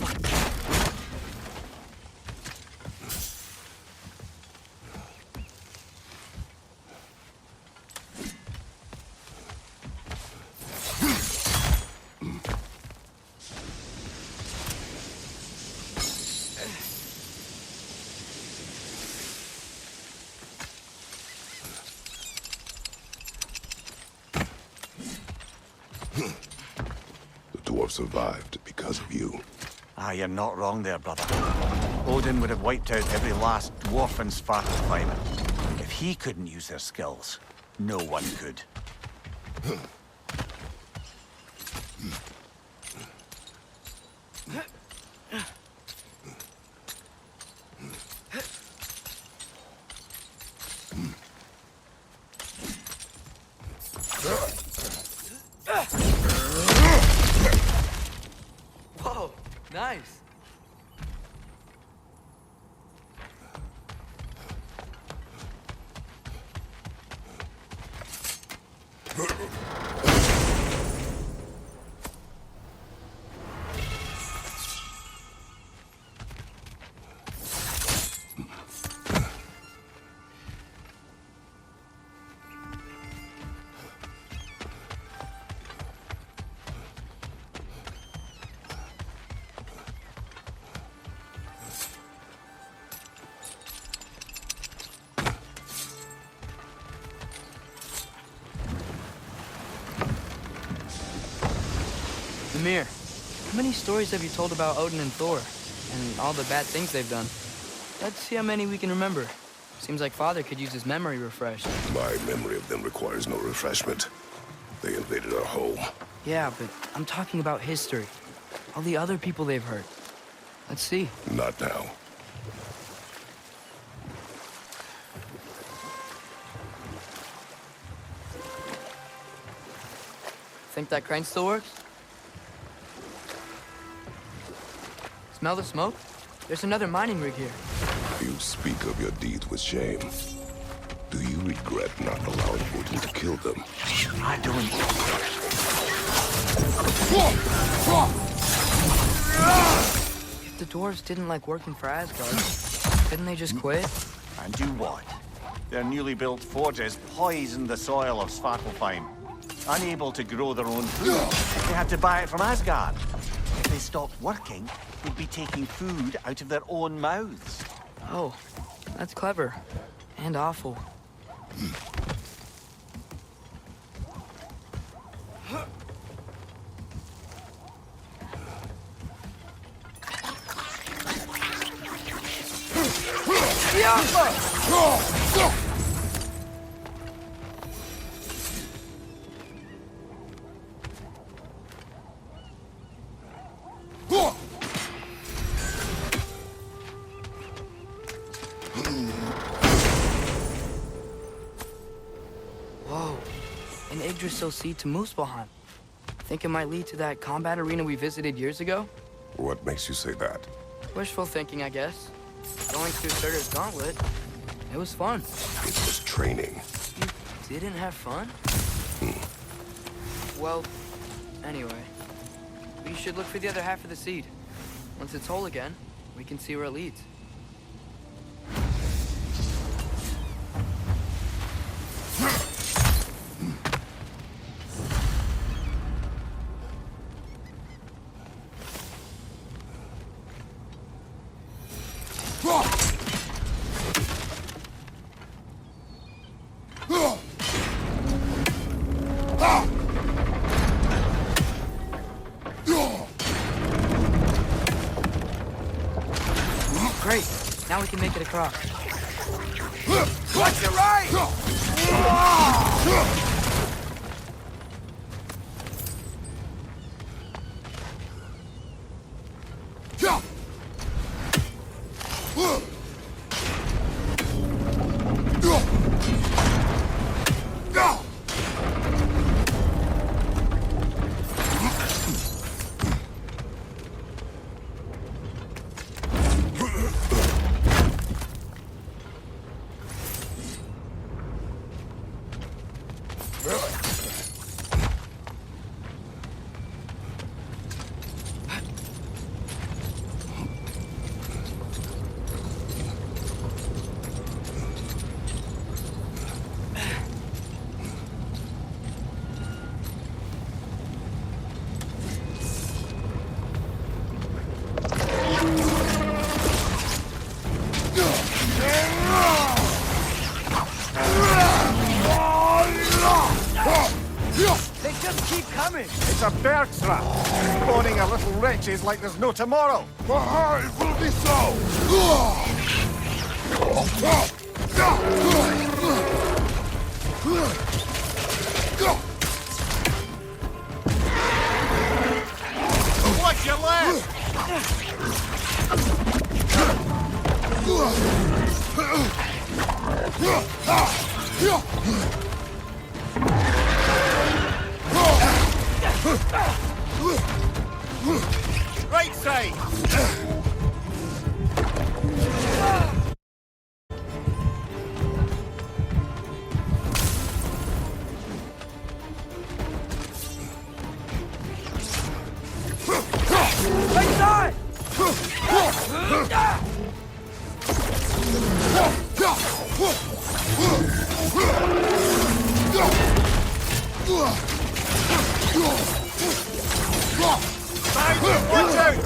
Survived because of you. Ah, you're not wrong there, brother. Odin would have wiped out every last dwarf in Svartalfheim. If he couldn't use their skills, no one could. Whoa, nice. Mimir, how many stories have you told about Odin and Thor, and all the bad things they've done? Let's see how many we can remember. Seems like Father could use his memory refreshed. My memory of them requires no refreshment. They invaded our home. Yeah, but I'm talking about history. All the other people they've hurt. Let's see. Not now. Think that crane still works? Smell the smoke? There's another mining rig here. You speak of your deeds with shame. Do you regret not allowing Odin to kill them? I don't. If the dwarves didn't like working for Asgard, couldn't they just quit? And do what? Their newly built forges poisoned the soil of Svartalfheim. Unable to grow their own food, they had to buy it from Asgard. If they stopped working, they'd be taking food out of their own mouths. Oh, that's clever. And awful. Whoa, an Yggdrasil seed to Muspelheim. Think it might lead to that combat arena we visited years ago? What makes you say that? Wishful thinking, I guess. Going through Surtur's gauntlet, it was fun. It was training. You didn't have fun? Well, anyway. We should look for the other half of the seed. Once it's whole again, we can see where it leads. Great. Now we can make it across. Watch your right! They just keep coming! It's a bear trap! Spawning a little wretches like there's no tomorrow! It will be so! Watch your left! Right side! Right side! Watch out!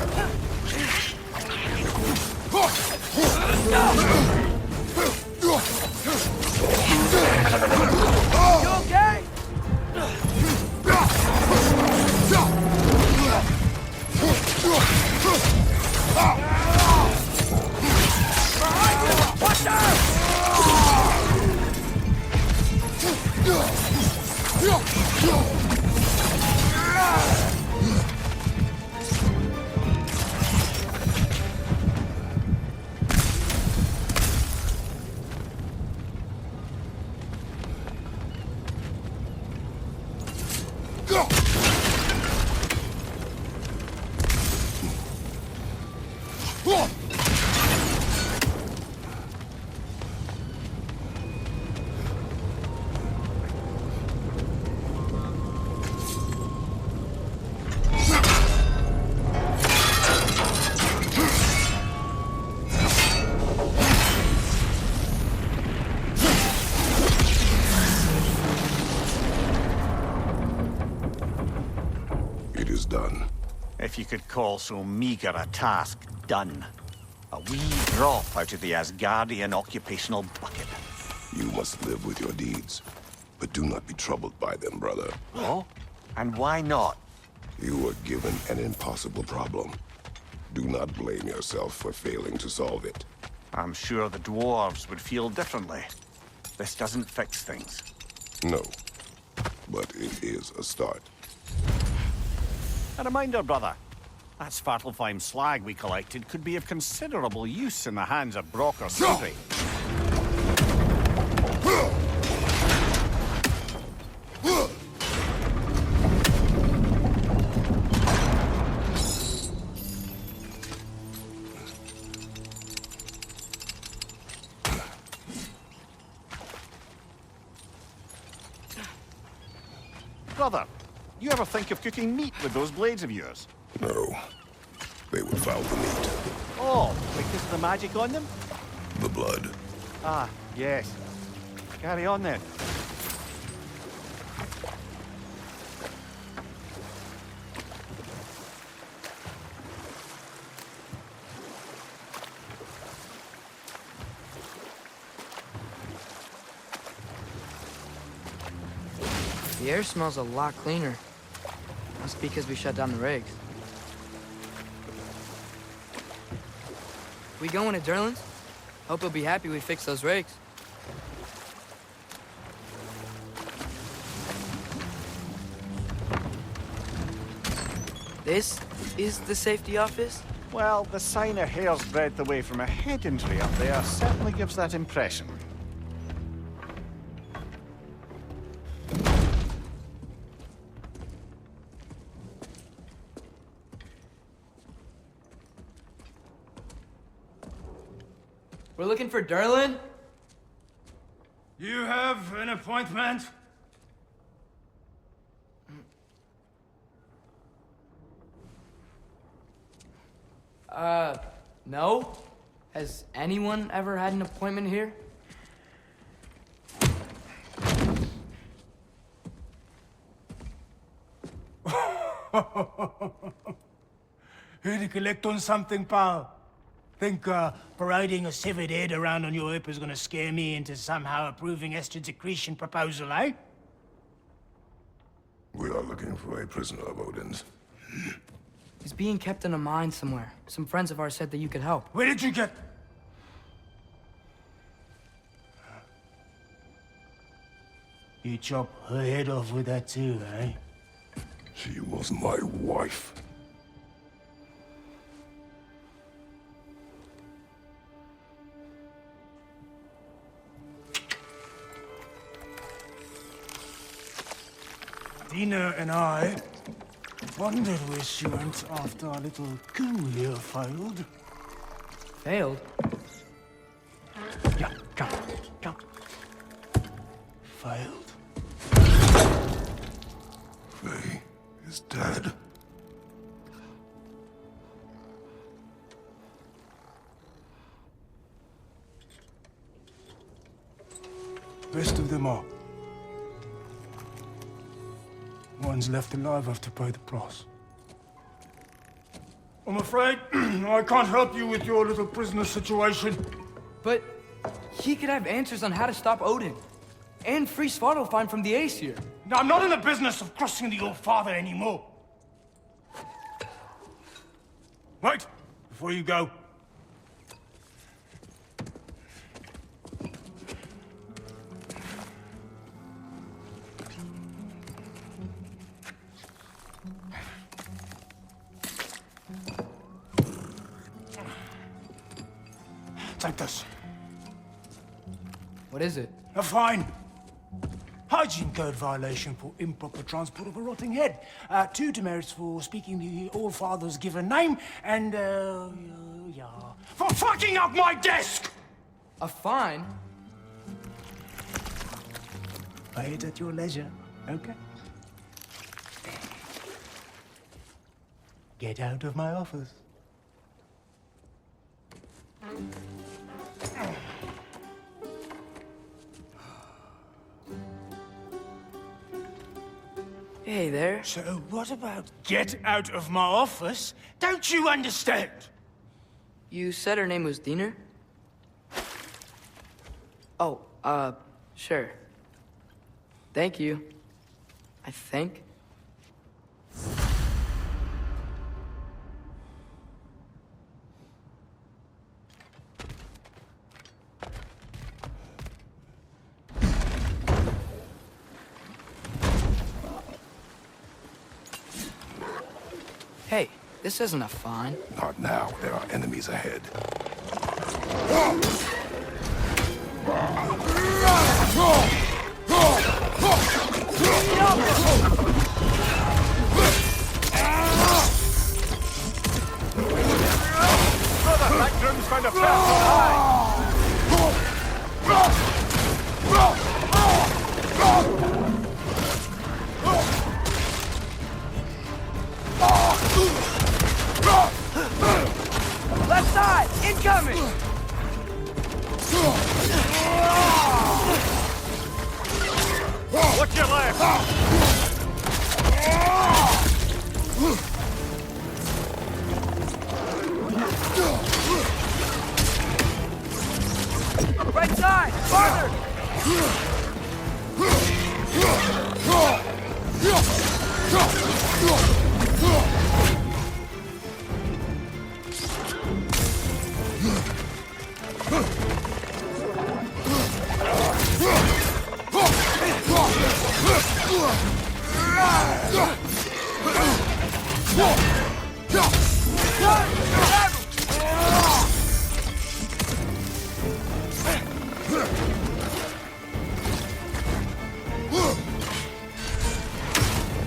You okay? Watch It is done. If you could call so meager a task done. A wee drop out of the Asgardian occupational bucket. You must live with your deeds, but do not be troubled by them, brother. Oh? And why not? You were given an impossible problem. Do not blame yourself for failing to solve it. I'm sure the dwarves would feel differently. This doesn't fix things. No, but it is a start. A reminder, brother. That Svartalfheim slag we collected could be of considerable use in the hands of Brock or Sindri. bother. You ever think of cooking meat with those blades of yours? No. They would foul the meat. Oh, because of the magic on them? The blood. Ah, yes. Carry on then. The air smells a lot cleaner. Must be because we shut down the rigs. We going to Durlin's? Hope he'll be happy we fixed those rigs. This is the safety office? Well, the sign a hair's breadth away from a head injury up there certainly gives that impression. We're looking for Durlin? You have an appointment? No. Has anyone ever had an appointment here? Here to collect on something, pal? Think parading a severed head around on your hip is gonna scare me into somehow approving Esther's accretion proposal, eh? We are looking for a prisoner of Odin's. He's being kept in a mine somewhere. Some friends of ours said that you could help. Where did you get... You chop her head off with that too, eh? She was my wife. Dina and I wondered where she went after our little coup here failed. Failed? Yeah, come. Failed. Faye is dead. Rest of them are. One's left alive have to pay the price. I'm afraid I can't help you with your little prisoner situation. But he could have answers on how to stop Odin. And free Svartalfheim from the Aesir. Now, I'm not in the business of crossing the old father anymore. Wait, before you go. Take this. What is it? A fine. Hygiene code violation for improper transport of a rotting head. 2 demerits for speaking the All-Father's given name, and, yeah. For fucking up my desk! A fine? Pay it at your leisure, okay? Get out of my office. Hey there. So what about get out of my office? Don't you understand? You said her name was Diener? Oh, sure. Thank you. I think. Hey, this isn't a fine. Not now. There are enemies ahead. That groom's found a personal eye! Incoming! Watch your left! Right side! Farther!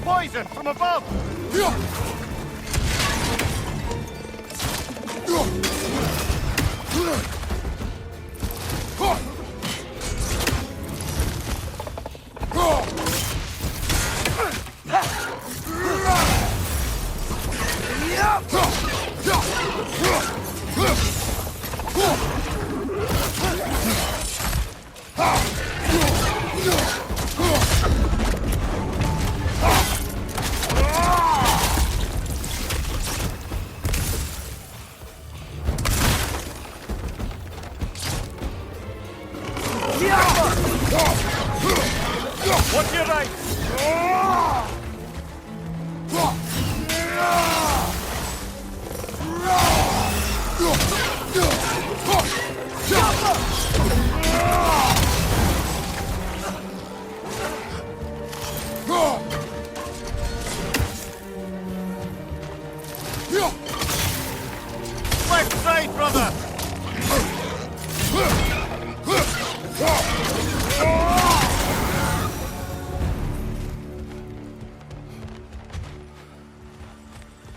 Poison from above! Watch your right! Left side, brother!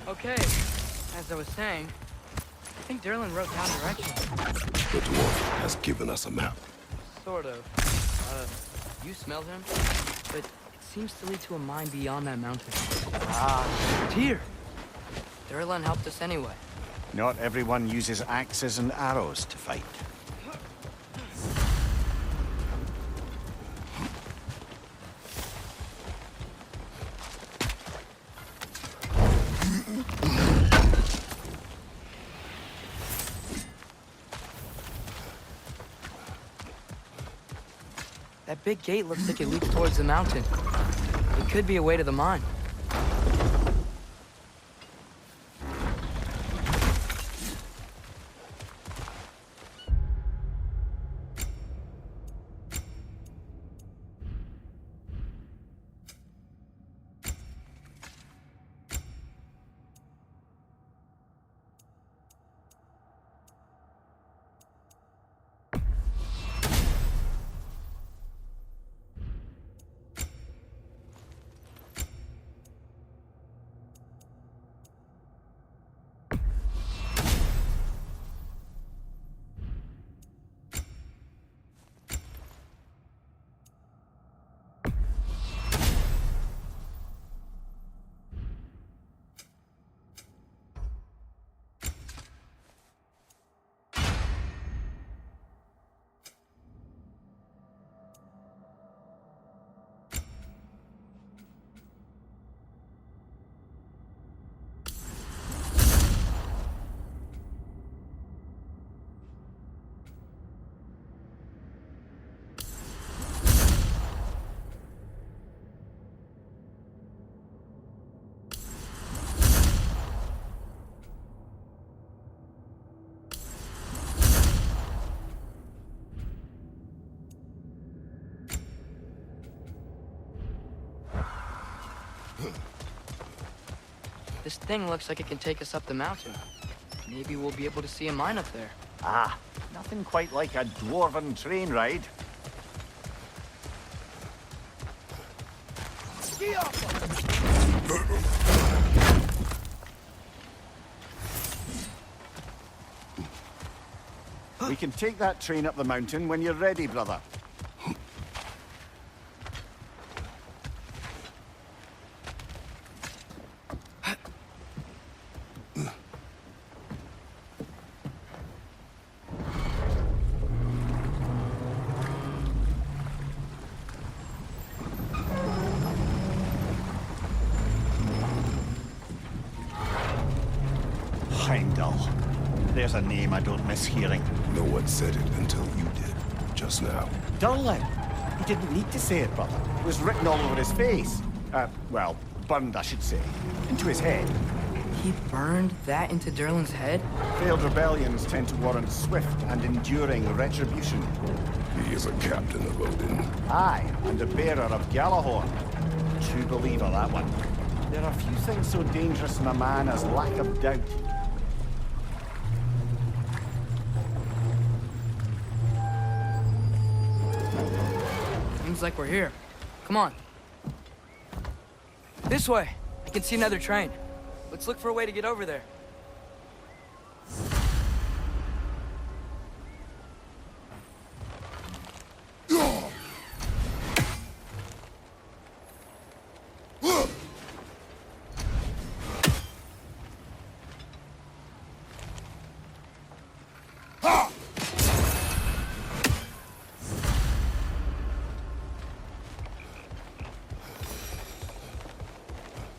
Okay, as I was saying, I think Derlin wrote down directions. The dwarf has given us a map. Sort of. You smelled him? But it seems to lead to a mine beyond that mountain. Ah, it's here! Derlin helped us anyway. Not everyone uses axes and arrows to fight. That big gate looks like it leads towards the mountain. It could be a way to the mine. This thing looks like it can take us up the mountain. Maybe we'll be able to see a mine up there. Ah, nothing quite like a dwarven train ride. Ski off! We can take that train up the mountain when you're ready, brother. Heimdall. There's a name I don't miss hearing. No one said it until you did, just now. Durlin. He didn't need to say it, brother. It was written all over his face. Well, burned, I should say. Into his head. He burned that into Durlin's head? Failed rebellions tend to warrant swift and enduring retribution. He is a captain of Odin. Aye, and a bearer of Galahorn. True believer, that one. There are few things so dangerous in a man as lack of doubt. Seems like we're here. Come on. This way. I can see another train. Let's look for a way to get over there.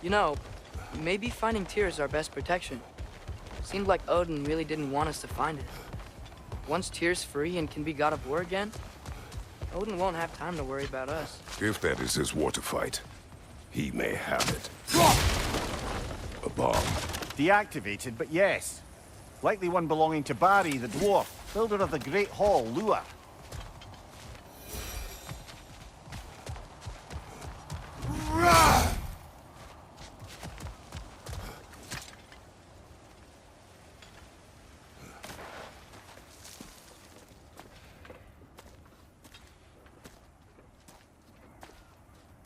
You know, maybe finding Tyr is our best protection. Seemed like Odin really didn't want us to find it. Once Tyr's free and can be God of War again, Odin won't have time to worry about us. If that is his war to fight, he may have it. A bomb. Deactivated, but yes. Likely one belonging to Barry, the dwarf, builder of the Great Hall, Lua.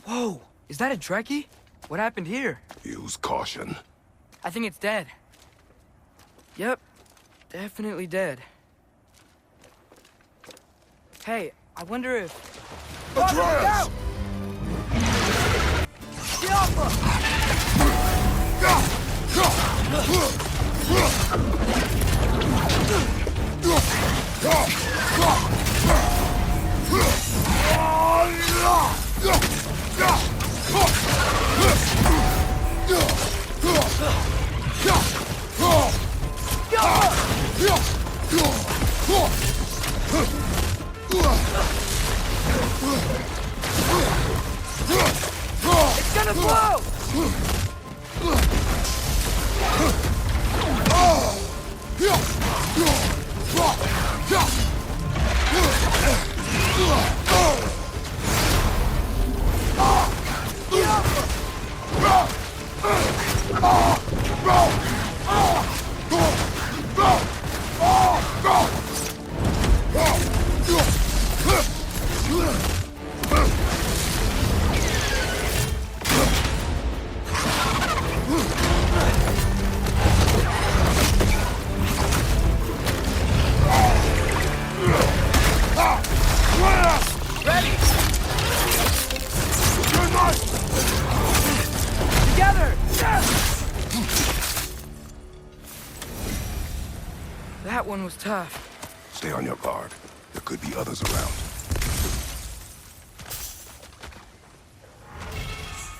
Whoa! Is that a Trekkie? What happened here? Use caution. I think it's dead. Yep. Definitely dead. Hey, I wonder if... Atreus! It's gonna blow! That one was tough. Stay on your guard. There could be others around.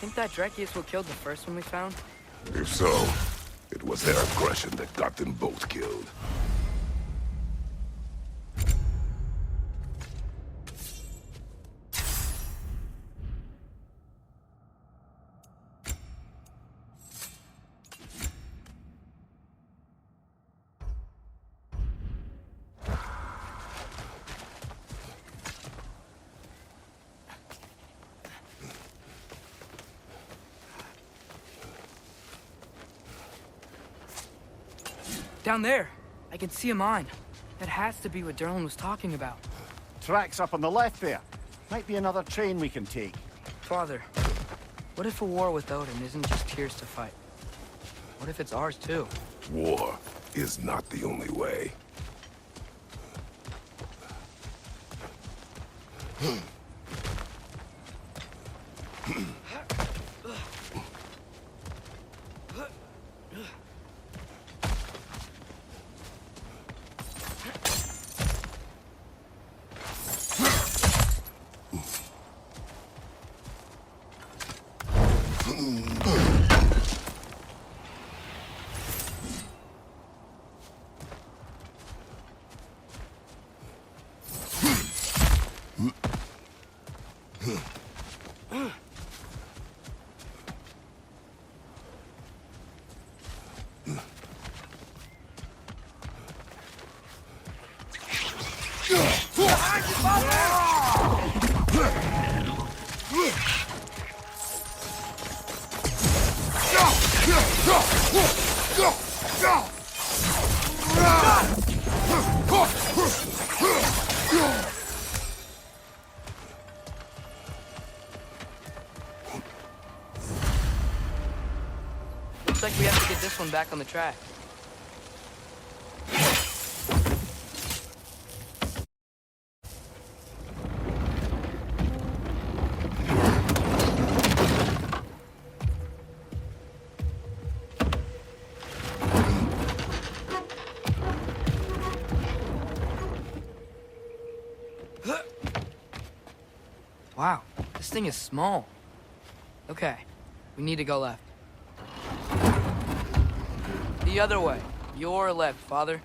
Think that Drakius will kill the first one we found? If so, it was their aggression that got them both killed. Down there. I can see a mine. That has to be what Durlin was talking about. Tracks up on the left there. Might be another train we can take. Father, what if a war with Odin isn't just Tyr's to fight? What if it's ours too? War is not the only way. Looks like we have to get this one back on the track. Wow, this thing is small. Okay, we need to go left. The other way. Your left, Father.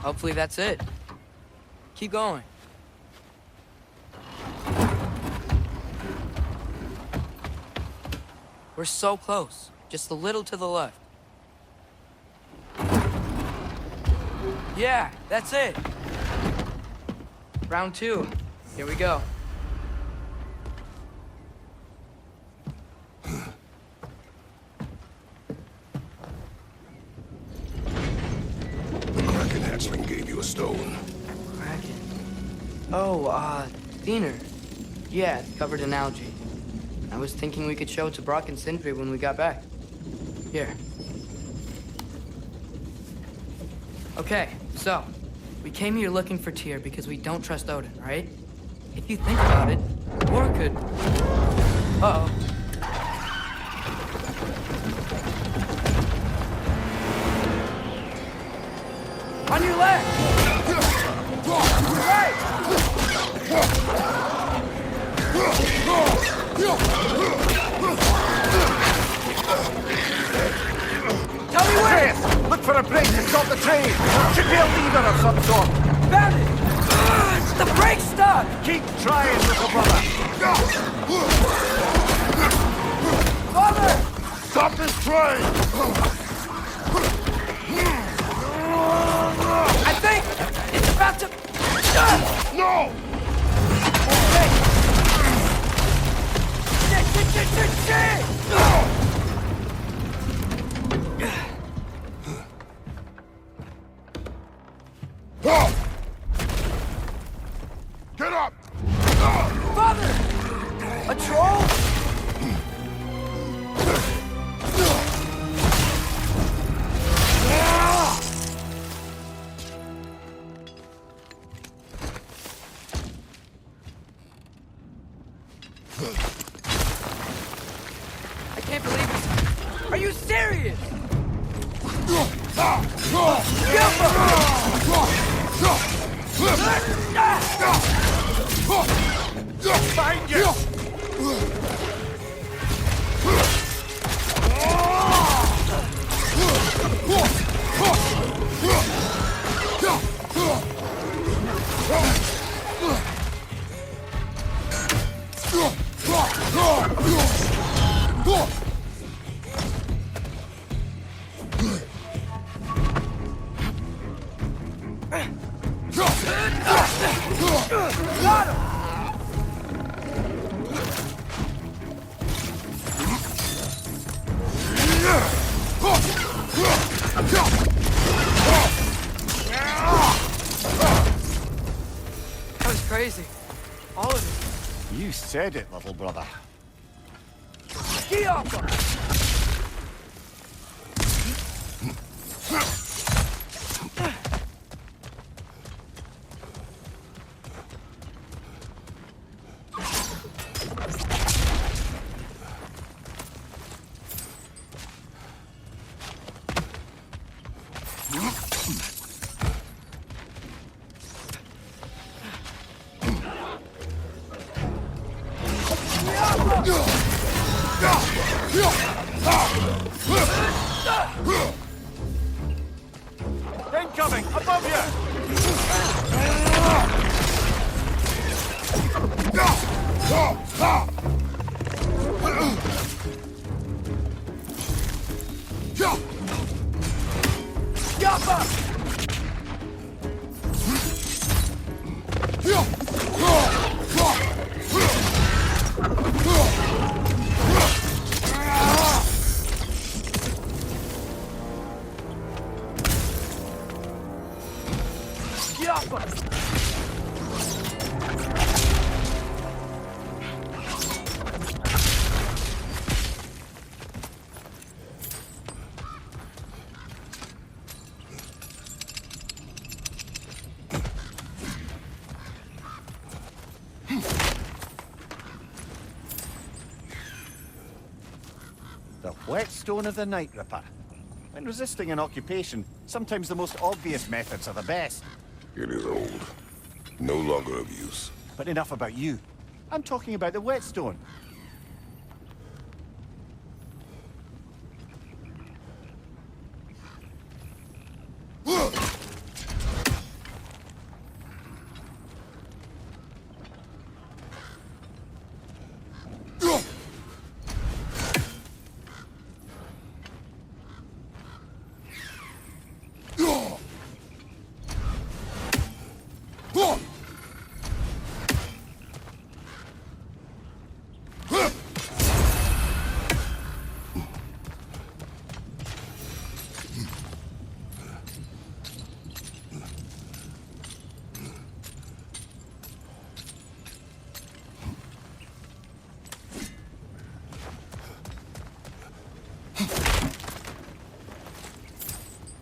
Hopefully that's it. Keep going. We're so close. Just a little to the left. Yeah, that's it. Round 2. Here we go. Hatchling gave you a stone. Kraken. Oh, Diener. Yeah, it's covered in algae. I was thinking we could show it to Brock and Sindri when we got back. Here. Okay, so, we came here looking for Tyr because we don't trust Odin, right? If you think about it, Thor could... Uh-oh. On your left! Right! Tell me where! Atreus, look for a brake to stop the train! Should be a lever of some sort! Found it! The brake's stuck! Keep trying, little brother! Father! Stop this train! I think it's about to... No! Shit! Get up! Father! A troll? I can't believe it. Are you serious? Find you! Got him! That was crazy. All of it. You said it, little brother. Get off him! Incoming! Above you! The whetstone of the Night Ripper. When resisting an occupation, sometimes the most obvious methods are the best. It is old. No longer of use. But enough about you. I'm talking about the whetstone.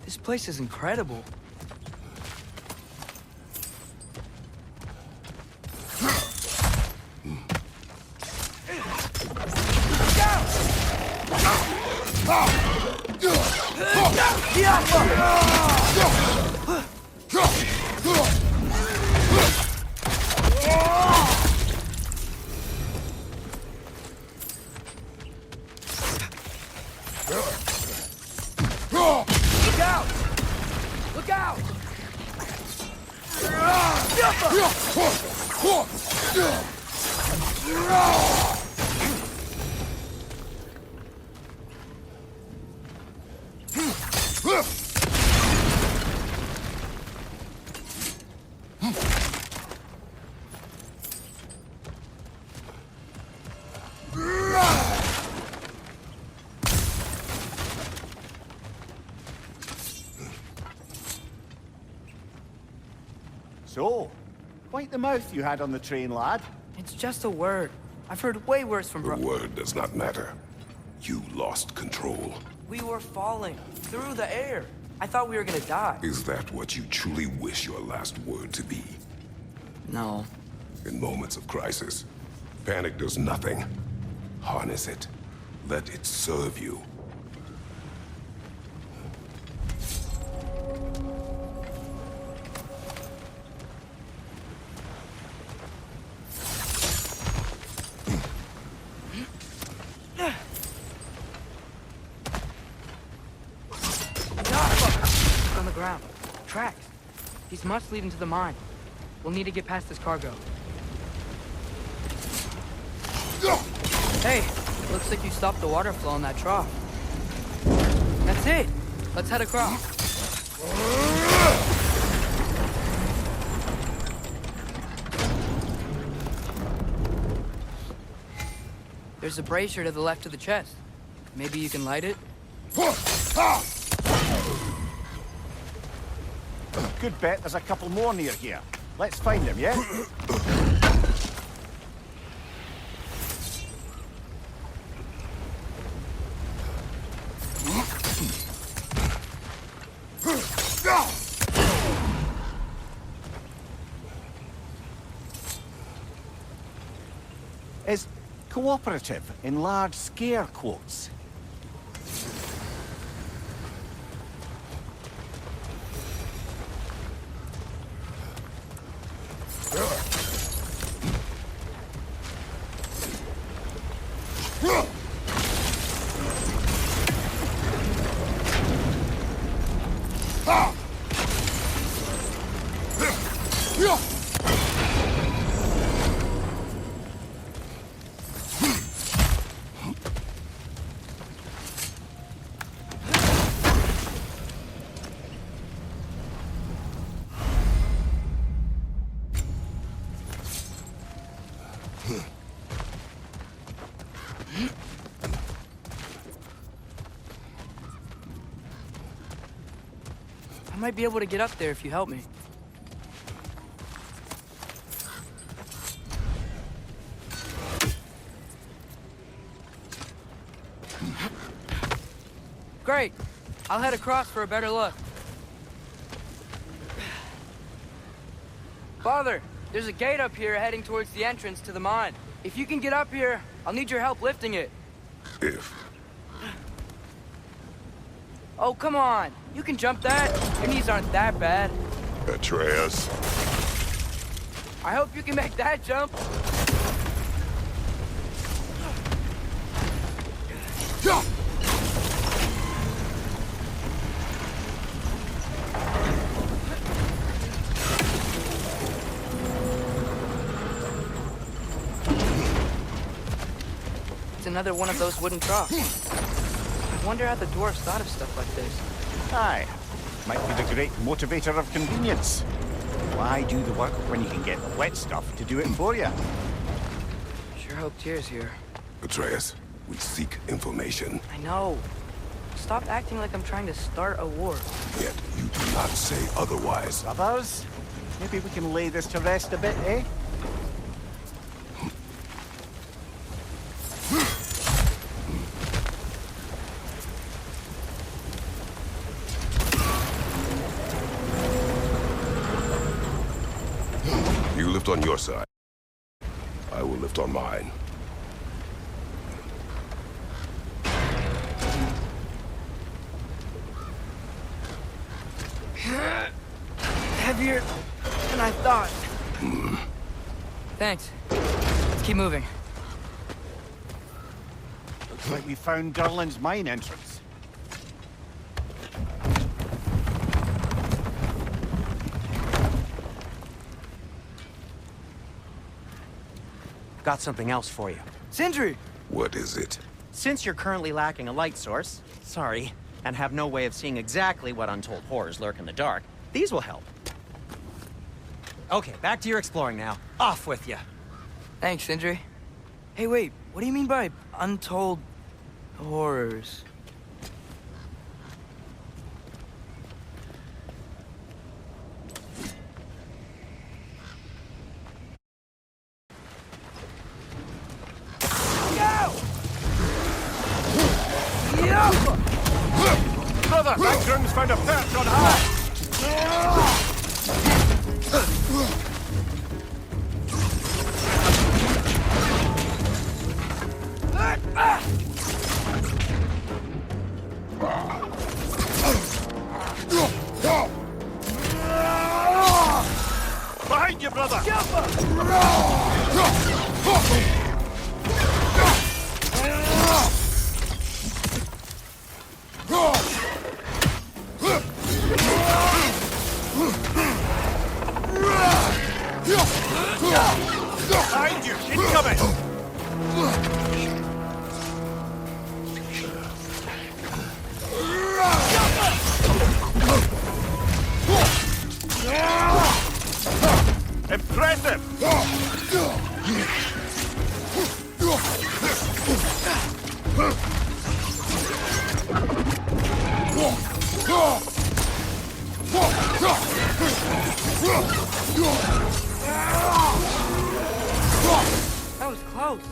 This place is incredible. So, quite the mouth you had on the train, lad. It's just a word. I've heard way worse from The word does not matter. You lost control. We were falling through the air. I thought we were gonna die. Is that what you truly wish your last word to be? No. In moments of crisis, panic does nothing. Harness it. Let it serve you. On the ground. Tracks. These must lead into the mine. We'll need to get past this cargo. Hey, looks like you stopped the water flow in that trough. That's it. Let's head across. There's a brazier to the left of the chest. Maybe you can light it? Good bet there's a couple more near here. Let's find them, yeah? Is cooperative in large scare quotes. I might be able to get up there if you help me. Great. I'll head across for a better look. Father, there's a gate up here heading towards the entrance to the mine. If you can get up here, I'll need your help lifting it. If. Oh, come on. You can jump that. Your knees aren't that bad. Atreus. I hope you can make that jump. It's another one of those wooden troughs. I wonder how the dwarves thought of stuff like this. Aye. Might be the great motivator of convenience. Why do the work when you can get wet stuff to do it for you? Sure hope Tyr's here. Atreus, we seek information. I know. Stop acting like I'm trying to start a war. Yet you do not say otherwise. Brothers, maybe we can lay this to rest a bit, eh? You lift on your side. I will lift on mine. Heavier than I thought. Thanks. Let's keep moving. Looks like we found Durlin's mine entrance. Got something else for you. Sindri! What is it? Since you're currently lacking a light source, sorry, and have no way of seeing exactly what untold horrors lurk in the dark, these will help. Okay, back to your exploring now. Off with you. Thanks, Sindri. Hey, wait, what do you mean by untold horrors? Brother, Backroom's found a perch on high! Behind you, brother! Behind you! Incoming! Impressive! That was close.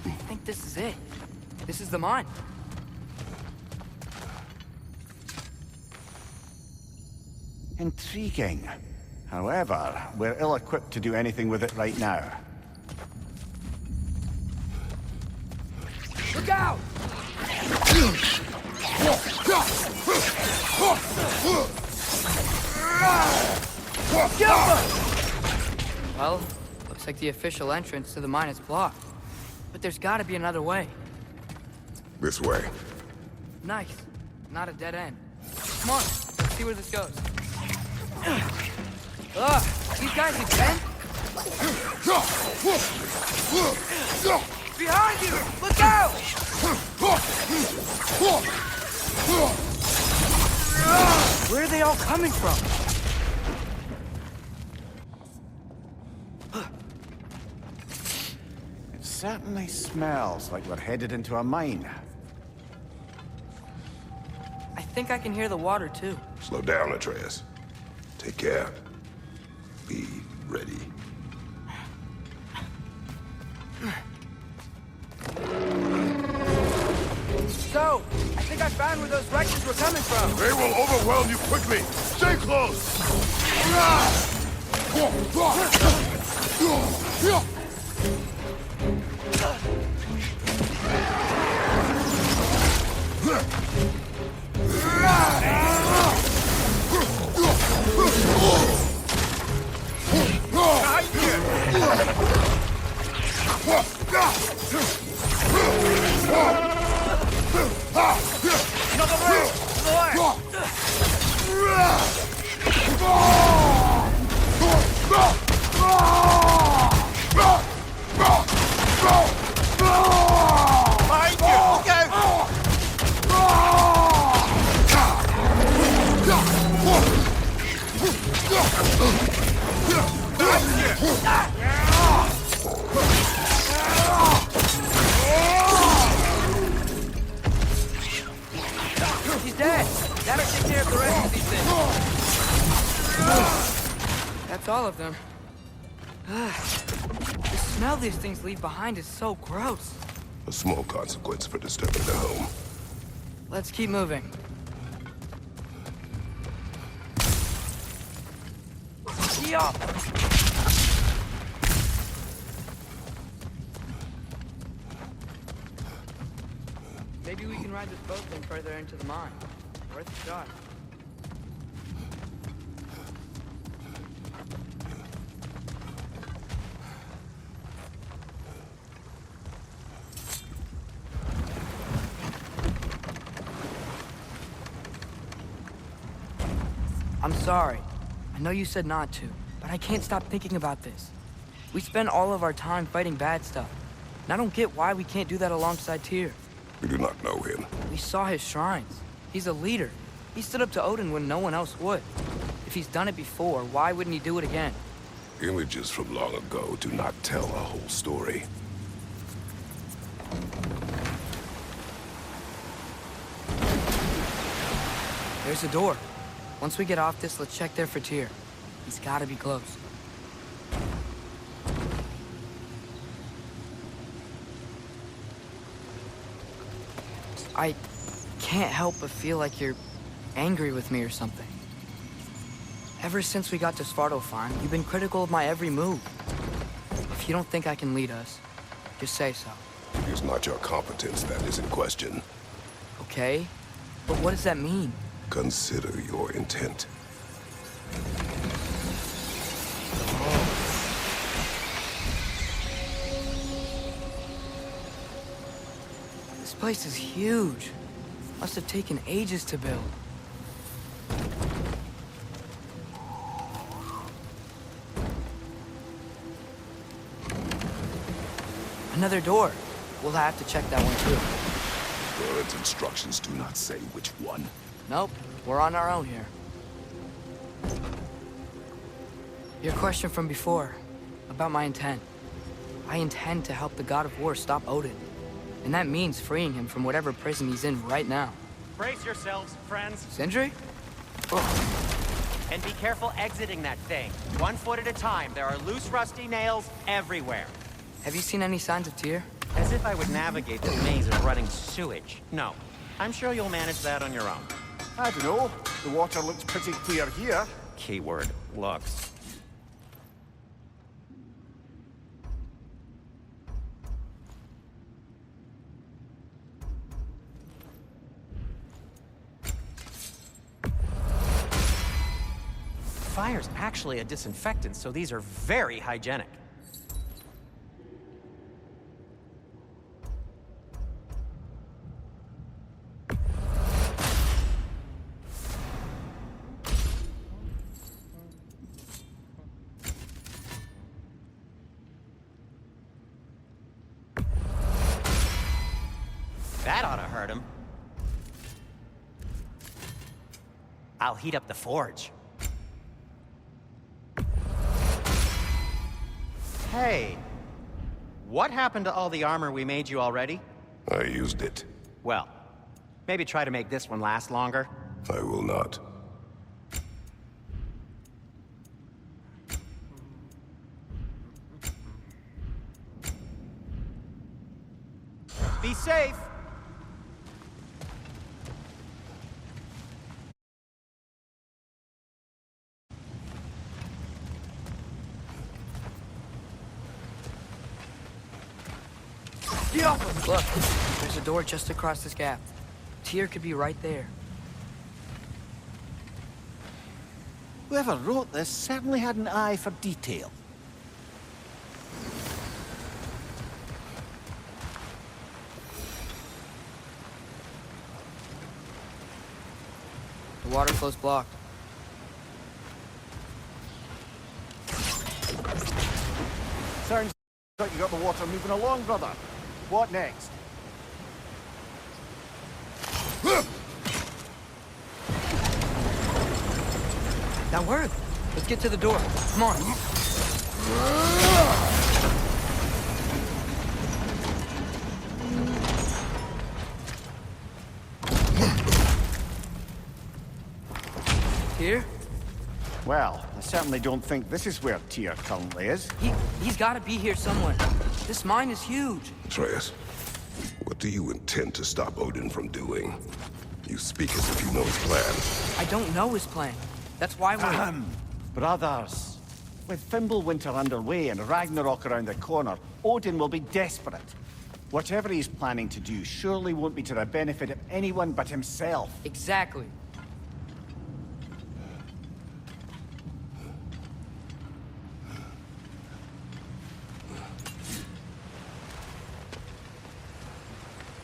I think this is it. This is the mine. Intriguing. However, we're ill-equipped to do anything with it right now. Look out! Well, looks like the official entrance to the mine is blocked. But there's gotta be another way. This way. Nice. Not a dead end. Come on, let's see where this goes. Ugh, these guys again? Behind you! Look out! Where are they all coming from? It certainly smells like we're headed into a mine. I think I can hear the water, too. Slow down, Atreus. Take care. Be ready. So, I think I found where those wrecks were coming from. They will overwhelm you quickly. Stay close. He's dead. That'll take care of the rest of these things. That's all of them. The smell these things leave behind is so gross. A small consequence for disturbing the home. Let's keep moving. Yeah. Maybe we can ride this boat thing further into the mine. Worth a shot. I'm sorry. I know you said not to, but I can't stop thinking about this. We spend all of our time fighting bad stuff, and I don't get why we can't do that alongside Tyr. We do not know him. We saw his shrines. He's a leader. He stood up to Odin when no one else would. If he's done it before, why wouldn't he do it again? Images from long ago do not tell a whole story. There's a door. Once we get off this, let's check there for Tyr. He's gotta be close. I can't help but feel like you're angry with me or something. Ever since we got to Svartalfheim, you've been critical of my every move. If you don't think I can lead us, just say so. It is not your competence that is in question. Okay? But what does that mean? Consider your intent. This place is huge. Must have taken ages to build. Another door. We'll have to check that one too. Birds' instructions do not say which one. Nope, we're on our own here. Your question from before, about my intent. I intend to help the God of War stop Odin. And that means freeing him from whatever prison he's in right now. Brace yourselves, friends. Sindri? And be careful exiting that thing. 1 foot at a time. There are loose, rusty nails everywhere. Have you seen any signs of Tyr? As if I would navigate the maze of running sewage. No. I'm sure you'll manage that on your own. I don't know. The water looks pretty clear here. Keyword, looks. Fire's actually a disinfectant, so these are very hygienic. That ought to hurt him. I'll heat up the forge. Hey, what happened to all the armor we made you already? I used it. Well, maybe try to make this one last longer. I will not. Be safe! Look, there's a door just across this gap. Tyr could be right there. Whoever wrote this certainly had an eye for detail. The water flow's blocked. Sounds like you got the water moving along, brother. What next? That worked. Let's get to the door. Come on. Tyr? Well, I certainly don't think this is where Tyr currently is. He's gotta be here somewhere. This mine is huge. Atreus, what do you intend to stop Odin from doing? You speak as if you know his plan. I don't know his plan. That's why we're... Brothers, with Fimbulwinter underway and Ragnarok around the corner, Odin will be desperate. Whatever he's planning to do surely won't be to the benefit of anyone but himself. Exactly.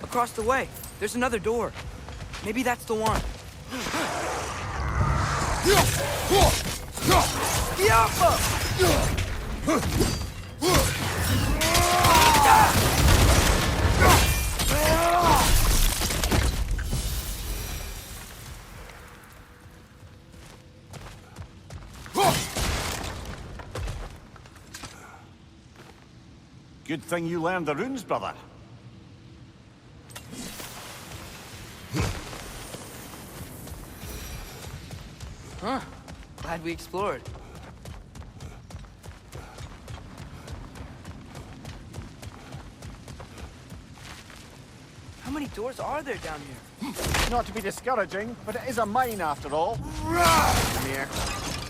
Across the way, there's another door. Maybe that's the one. Good thing you learned the runes, brother. Huh. Glad we explored. How many doors are there down here? Not to be discouraging, but it is a mine after all. Come here.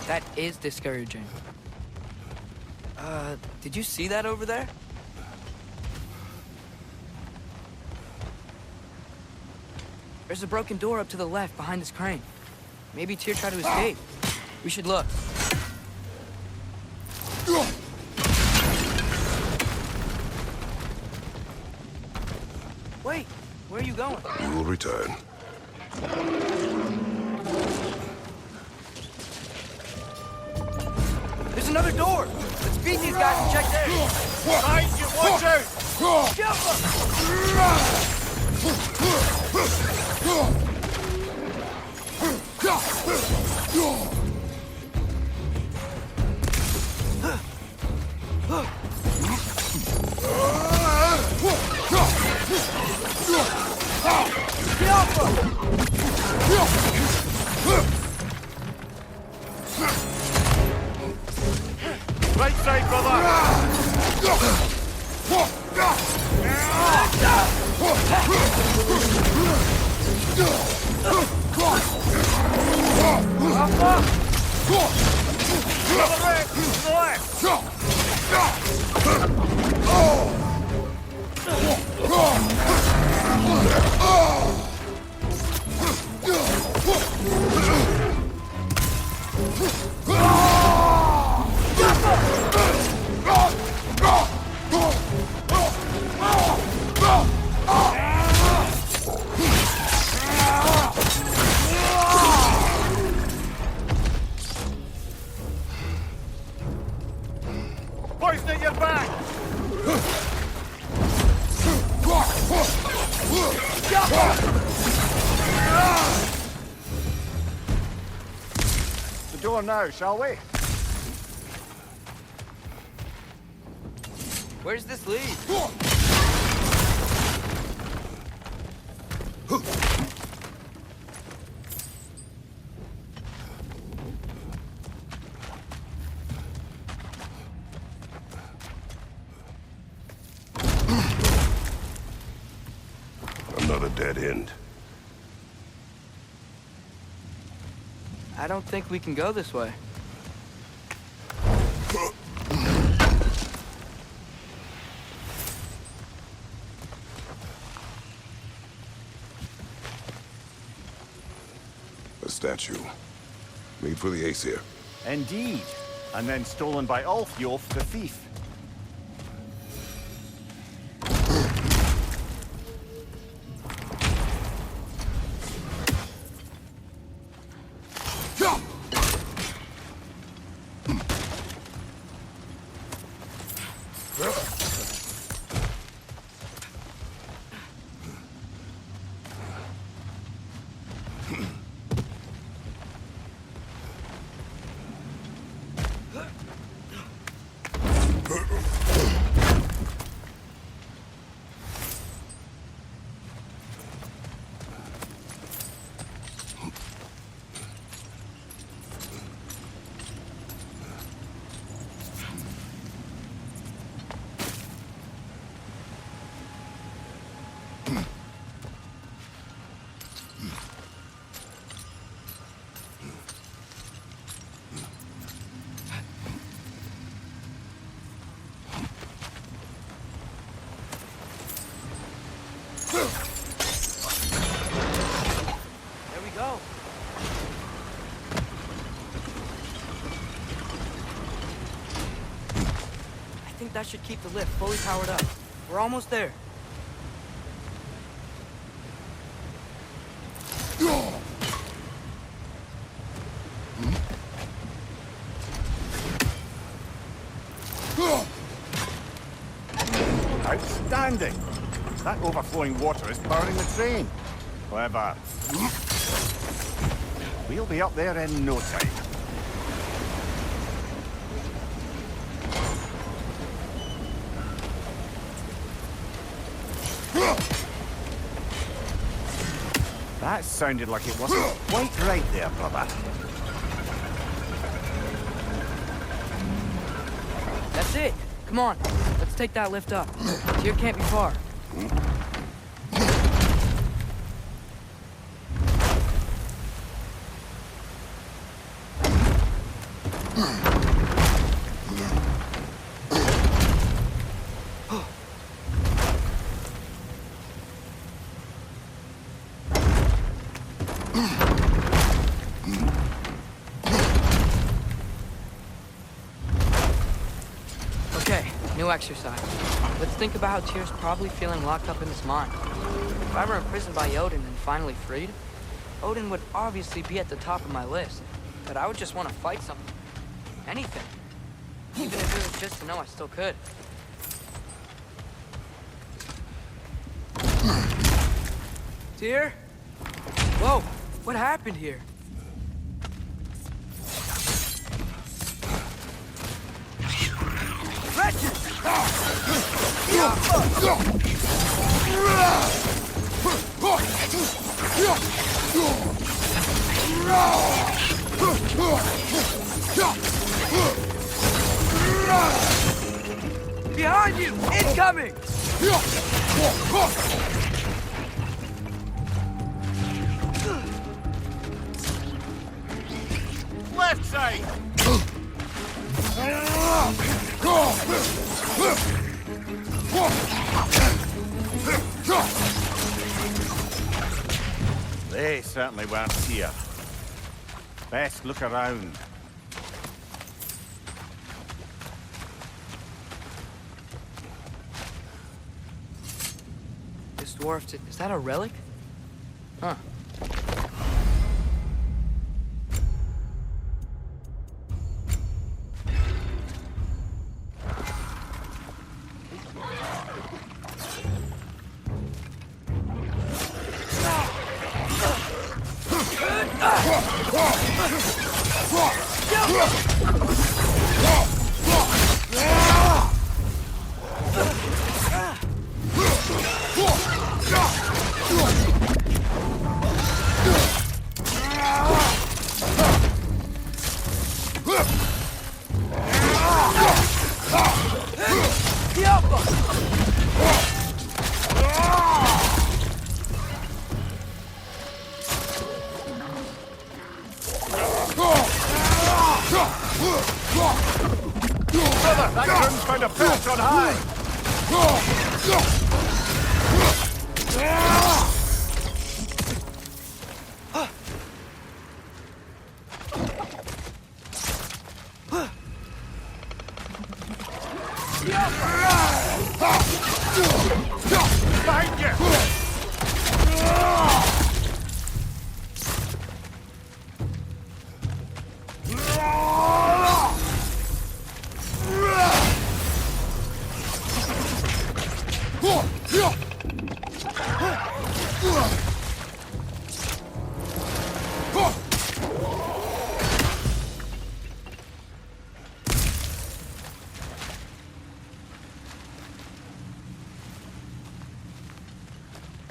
That is discouraging. Did you see that over there? There's a broken door up to the left behind this crane. Maybe Tyr tried to escape. We should look. Wait, where are you going? You will return. There's another door! Let's beat these guys and check theirs! Guys, you watch out! Jump up! Right side, brother! Poison at your back! shore now, shall we? Where's this lead? Another dead end. I don't think we can go this way. A statue. Made for the Aesir. Indeed. And then stolen by Ulfjolf the thief. There we go. I think that should keep the lift fully powered up. We're almost there. Outstanding! That overflowing water is powering the train. Clever. We'll be up there in no time. That sounded like it wasn't quite right there, brother. That's it. Come on. Let's take that lift up. Here can't be far. Okay, new exercise. Let's think about how Tyr's probably feeling locked up in his mind. If I were imprisoned by Odin and finally freed, Odin would obviously be at the top of my list. But I would just want to fight something. Anything. Even if it was just to know I still could. Tyr? Whoa, what happened here? Behind you! Incoming! Left side! They certainly weren't here. Best look around. This dwarf, is that a relic? Huh. Brother, that gun's found a perch on high! Behind you!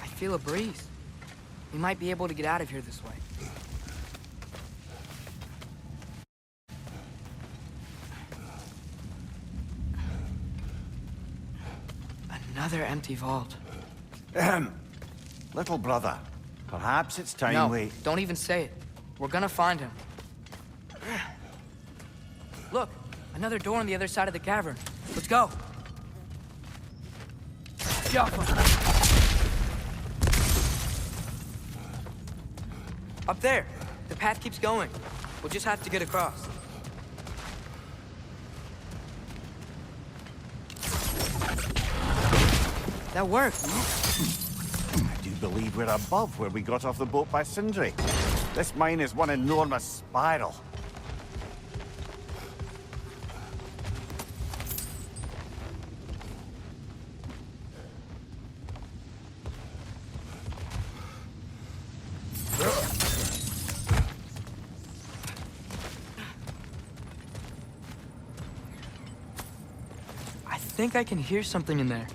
I feel a breeze. We might be able to get out of here this way. Another empty vault. Little brother, perhaps it's time No, we... don't even say it. We're gonna find him. Look, another door on the other side of the cavern. Let's go. Up there. The path keeps going. We'll just have to get across. That worked. I do believe we're above where we got off the boat by Sindri. This mine is one enormous spiral. I think I can hear something in there.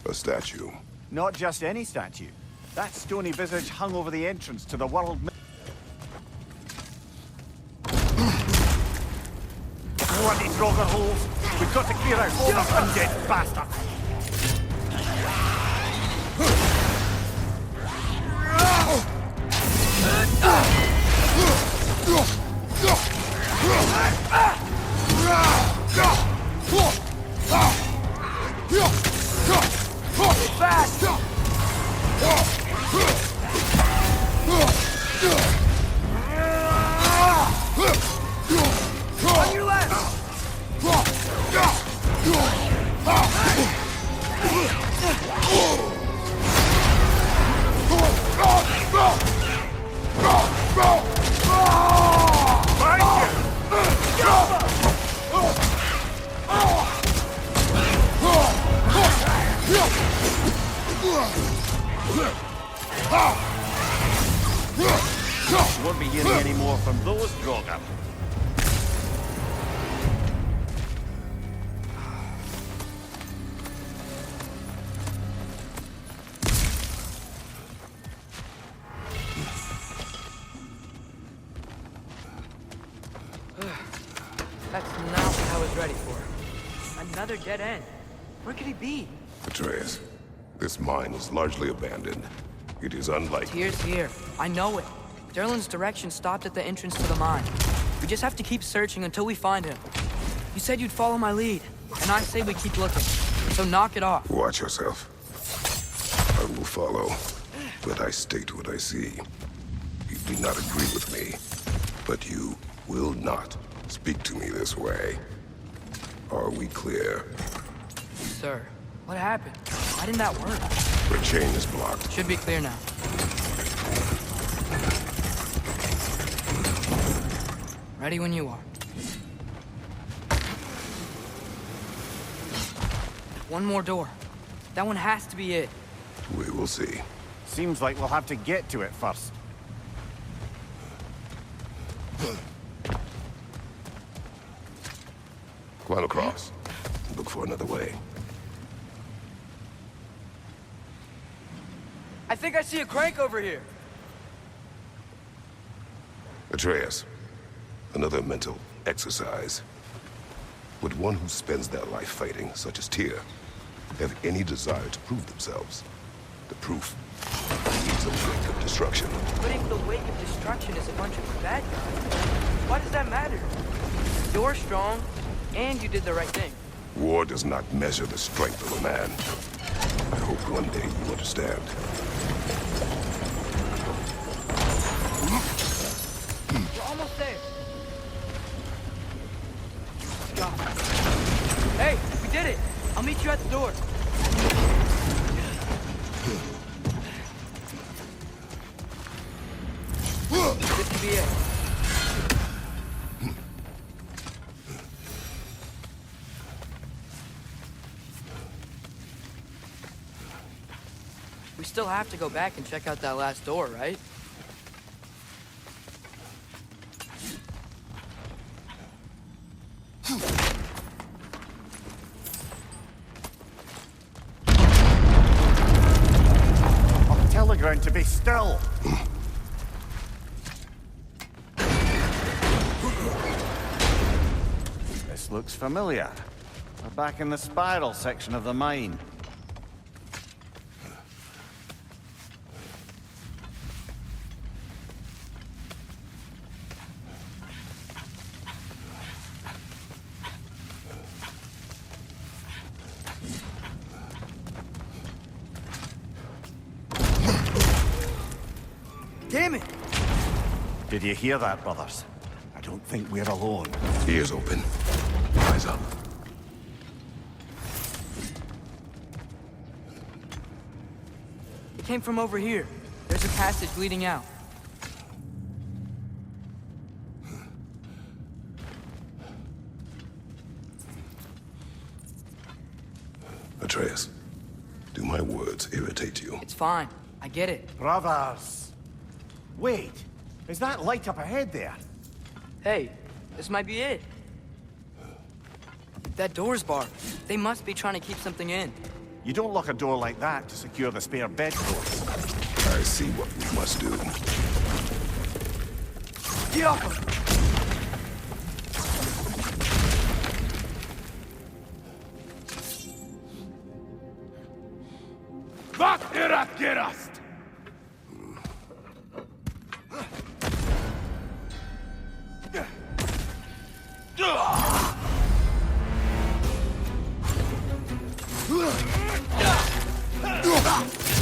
A statue. Not just any statue. That stony visage hung over the entrance to the world... Bloody Draugr holes! We've got to clear out all the undead bastards! On your left! Won't be hearing any more from those Draugr. That's not what I was ready for. Another dead end. Where could he be? Atreus, this mine is largely abandoned. It is unlikely. Tyr's here. I know it. Derlin's direction stopped at the entrance to the mine. We just have to keep searching until we find him. You said you'd follow my lead, and I say we keep looking. So knock it off. Watch yourself. I will follow, but I state what I see. You do not agree with me, but you will not speak to me this way. Are we clear? Sir, what happened? Why didn't that work? The chain is blocked. Should be clear now. Ready when you are. One more door. That one has to be it. We will see. Seems like we'll have to get to it first. Climb across. Look for another way. I think I see a crank over here. Atreus, another mental exercise. Would one who spends their life fighting, such as Tyr, have any desire to prove themselves? The proof leads a wake of destruction. But if the wake of destruction is a bunch of bad guys, why does that matter? You're strong, and you did the right thing. War does not measure the strength of a man. I hope one day you understand. We're almost there. God. Hey, we did it! I'll meet you at the door. This could be it. We still have to go back and check out that last door, right? I'll tell the ground to be still. This looks familiar. We're back in the spiral section of the mine. Damn it! Did you hear that, brothers? I don't think we're alone. Ears open. Eyes up. It came from over here. There's a passage leading out. Atreus, do my words irritate you? It's fine. I get it. Brothers! Wait, is that light up ahead there? Hey, this might be it. That door's barred. They must be trying to keep something in. You don't lock a door like that to secure the spare bedpost. I see what we must do. Get off him! Was ihr das gerast?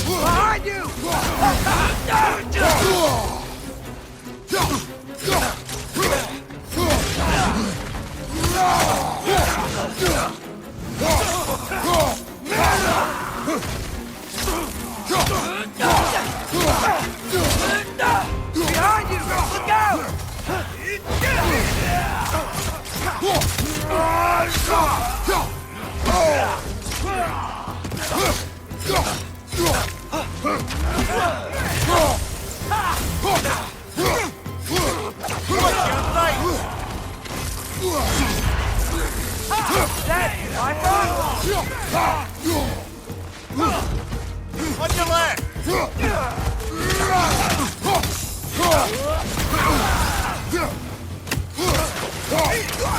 Behind you! Behind you! Look out! That's my problem! On your left!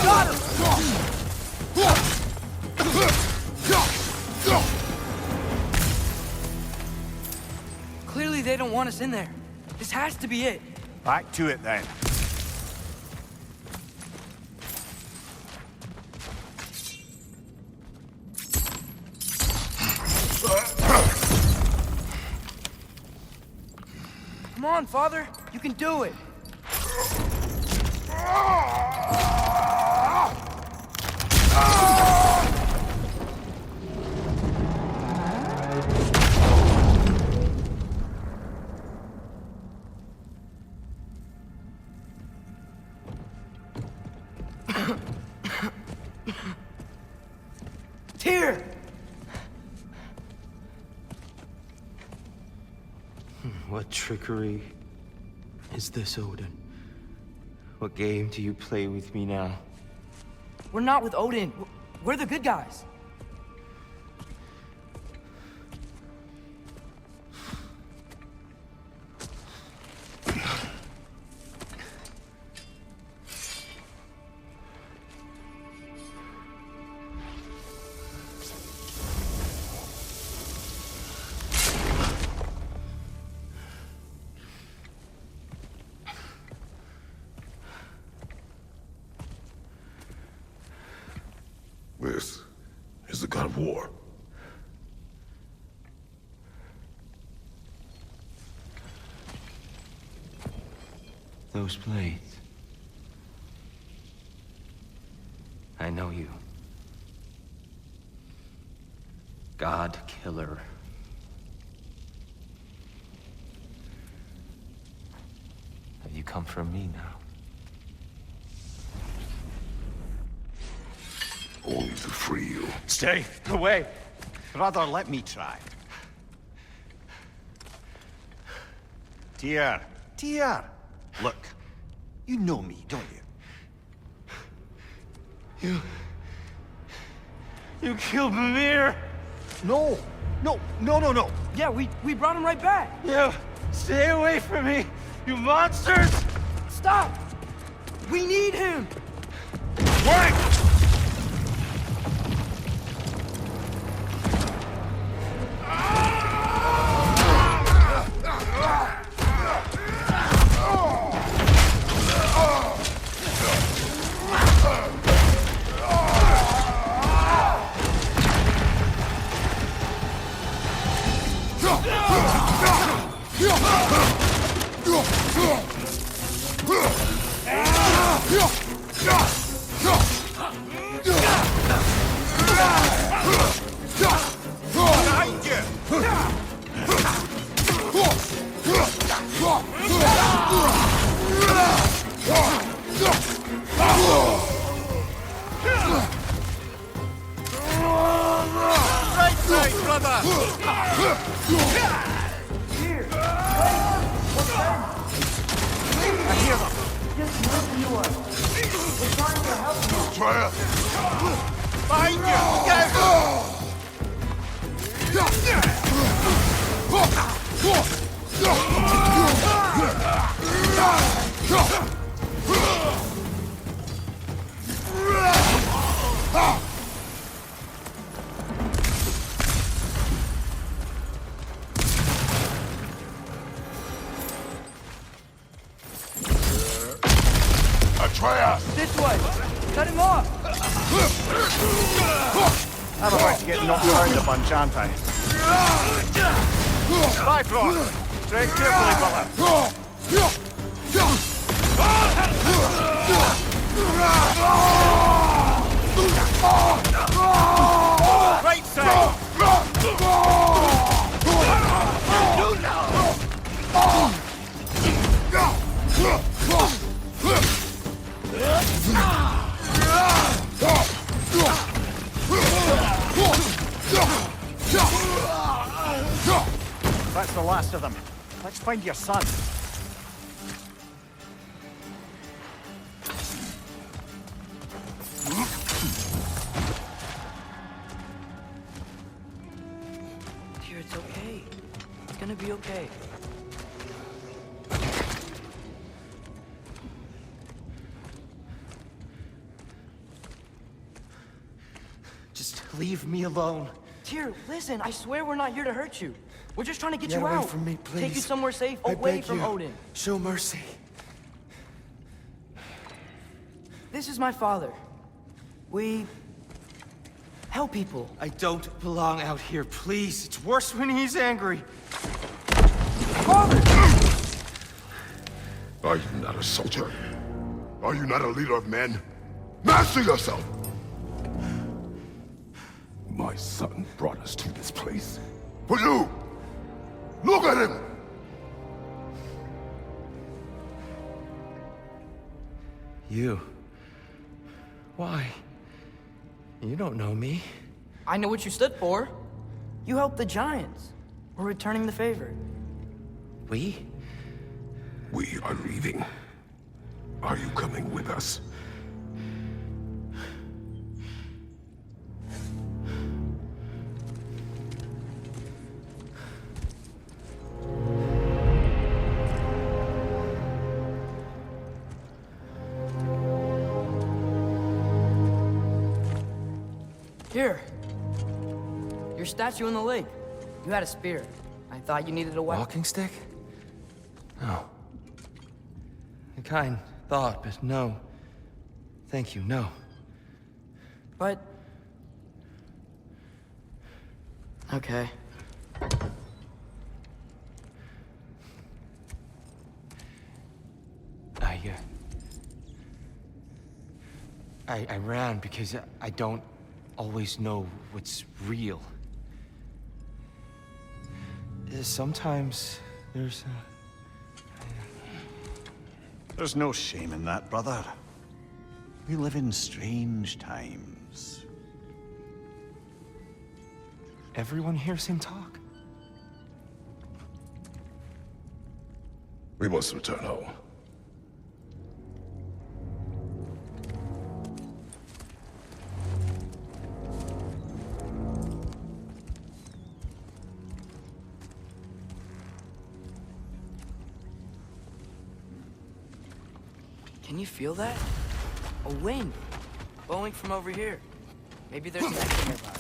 Got him! Clearly they don't want us in there. This has to be it. Back to it then. Come on, Father. You can do it. Tyr! What trickery is this, Odin? What game do you play with me now? We're not with Odin. We're the good guys. This is the God of War. Those blades. I know you. God Killer. Have you come for me now? Only to free you. Stay away. Rather, let me try. Tyr. Look, you know me, don't you? You killed Mimir! No. Yeah, we brought him right back. You stay away from me, you monsters! Stop! We need him! Wait! Atreus! This way! Cut him off! I'm about to get knocked around a bunch, aren't I? Bifrost! Tread carefully, brother. Right side! That's the last of them. Let's find your son. Dear, it's okay. It's gonna be okay. Just leave me alone. Tyr, listen, I swear we're not here to hurt you. We're just trying to get Get you away out. from me, Take you please. somewhere safe, I away beg from you. Odin. Show mercy. This is my father. We help people. I don't belong out here, please. It's worse when he's angry. Father! Are you not a soldier? Are you not a leader of men? Master yourself! My son brought us to this place. For you! Look at him! You. Why? You don't know me. I know what you stood for. You helped the Giants. We're returning the favor. We? We are leaving. Are you coming with us? Here. Your statue in the lake. You had a spear. I thought you needed a weapon. Walking stick? No. A kind thought, but no. Thank you, no. But... Okay. I ran because I don't always know what's real. Sometimes there's There's no shame in that, brother. We live in strange times. Everyone hears him talk? We must return home. Can you feel that? A wind blowing from over here. Maybe there's an exit nearby.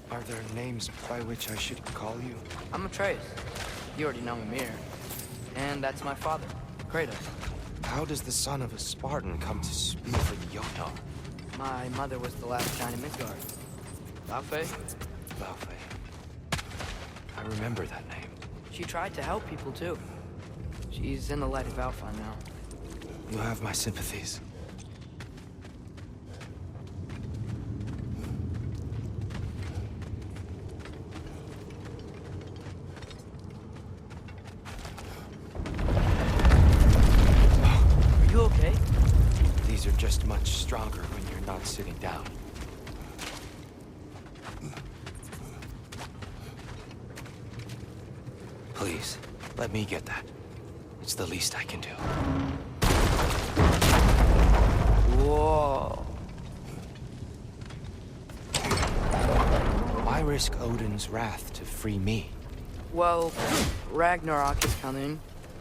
Are there names by which I should call you? I'm Atreus. You already know me here. And that's my father, Kratos. How does the son of a Spartan come to speak for the Jotnar? My mother was the last giant in Midgard. Laufey? Laufey. I remember that name. She tried to help people too. She's in the light of Alpha now. You have my sympathies. Are you okay? These are just much stronger when you're not sitting down. Please, let me get that. It's the least I can do. Whoa. Why risk Odin's wrath to free me? Well, Ragnarok is coming.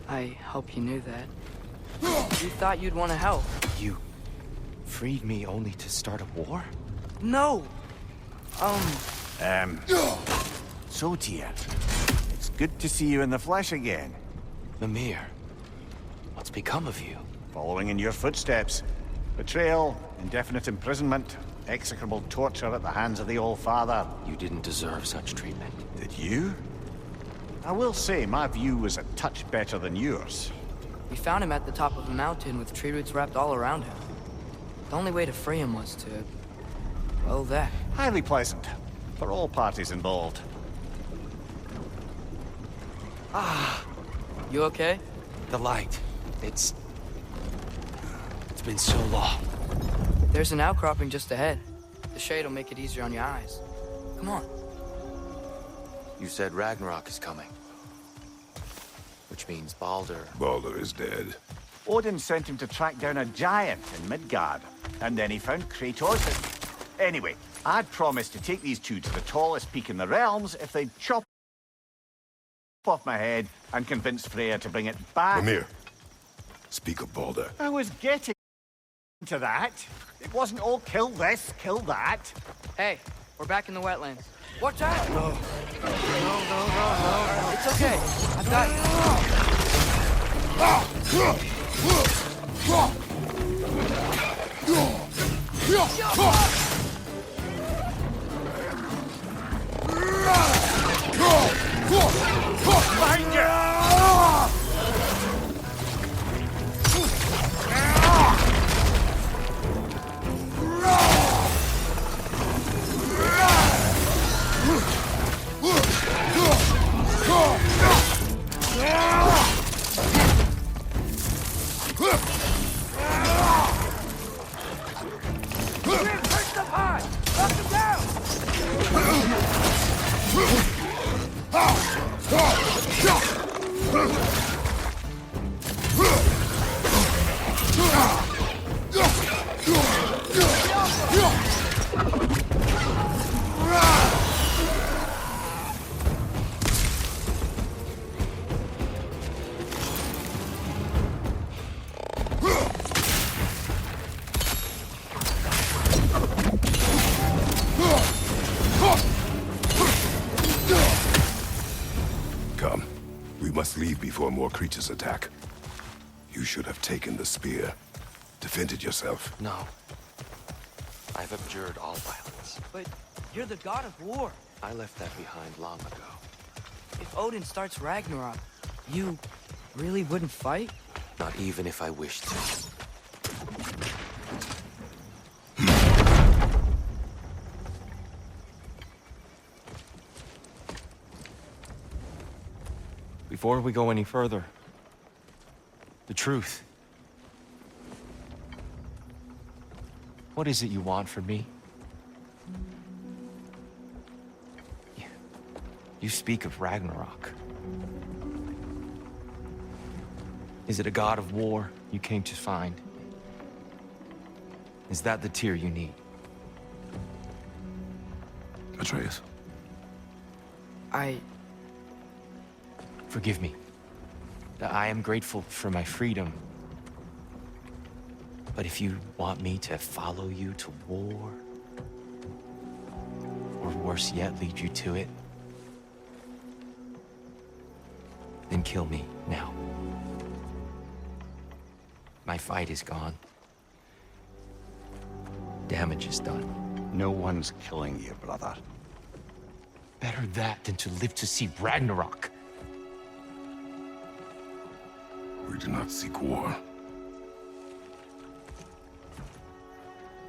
I hope you knew that. You thought you'd want to help. You freed me only to start a war? No! So, Tyr, it's good to see you in the flesh again. Mimir, what's become of you? Following in your footsteps. Betrayal, indefinite imprisonment, execrable torture at the hands of the All-Father. You didn't deserve such treatment. Did you? I will say, my view was a touch better than yours. We found him at the top of a mountain with tree roots wrapped all around him. The only way to free him was to... well, that. Highly pleasant, for all parties involved. You okay? The light. It's been so long. There's an outcropping just ahead. The shade will make it easier on your eyes. Come on. You said Ragnarok is coming. Which means Baldur. Baldur is dead. Odin sent him to track down a giant in Midgard, and then he found Kratos. Anyway, I'd promised to take these two to the tallest peak in the realms if they'd chop off my head and convince Freya to bring it back. Mimir, speak of Baldur. I was getting to that. It wasn't all kill this, kill that. Hey, we're back in the wetlands. Watch out! No. No. It's okay. I've got Behind you! Down! must leave before more creatures attack. You should have taken the spear. Defended yourself. No. I've abjured all violence. But you're the god of war. I left that behind long ago. If Odin starts Ragnarok, you really wouldn't fight? Not even if I wished to. Before we go any further, the truth. What is it you want from me? You speak of Ragnarok. Is it a god of war you came to find? Is that the tear you need? Atreus. Forgive me. I am grateful for my freedom. But if you want me to follow you to war, or worse yet, lead you to it, then kill me now. My fight is gone. Damage is done. No one's killing you, brother. Better that than to live to see Ragnarok. We do not seek war.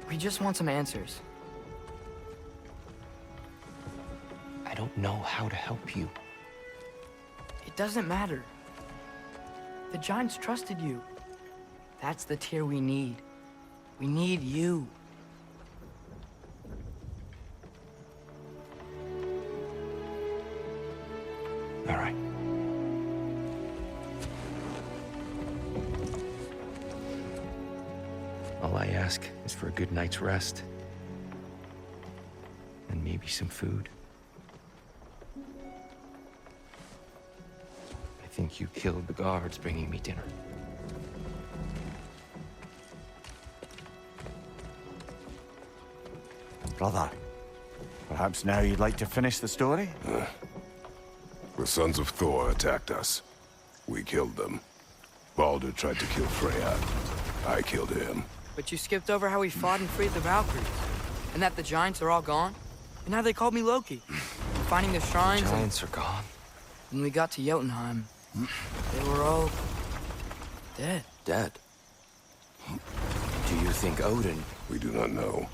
We just want some answers. I don't know how to help you. It doesn't matter. The Giants trusted you. That's the tear we need. We need you. All right. All I ask is for a good night's rest. And maybe some food. I think you killed the guards bringing me dinner. Brother, perhaps now you'd like to finish the story? The sons of Thor attacked us. We killed them. Baldur tried to kill Freya. I killed him. But you skipped over how we fought and freed the Valkyries. And that the Giants are all gone. And how they called me Loki. Finding the shrines. Giants are gone. When we got to Jotunheim, they were all dead. Dead. Do you think Odin? We do not know.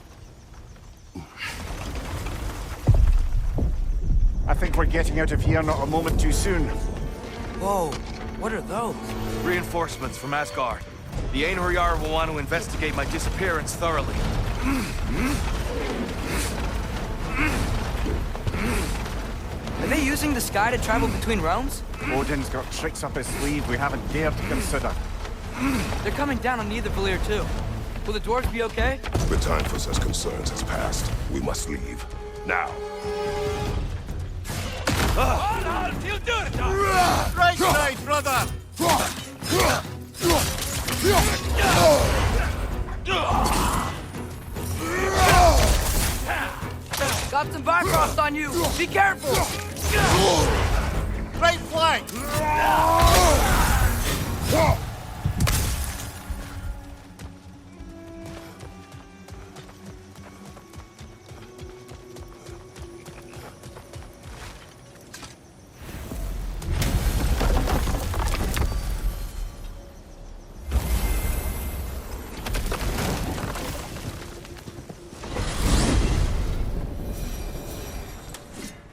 I think we're getting out of here not a moment too soon. Whoa, what are those? Reinforcements from Asgard. The Einherjar will want to investigate my disappearance thoroughly. Are they using the sky to travel between realms? Odin's got tricks up his sleeve we haven't dared to consider. They're coming down on Nidavellir too. Will the dwarves be okay? The time for such concerns has passed. We must leave. Now. Right side, brother! Got some Bifrost on you! Be careful! Right flank!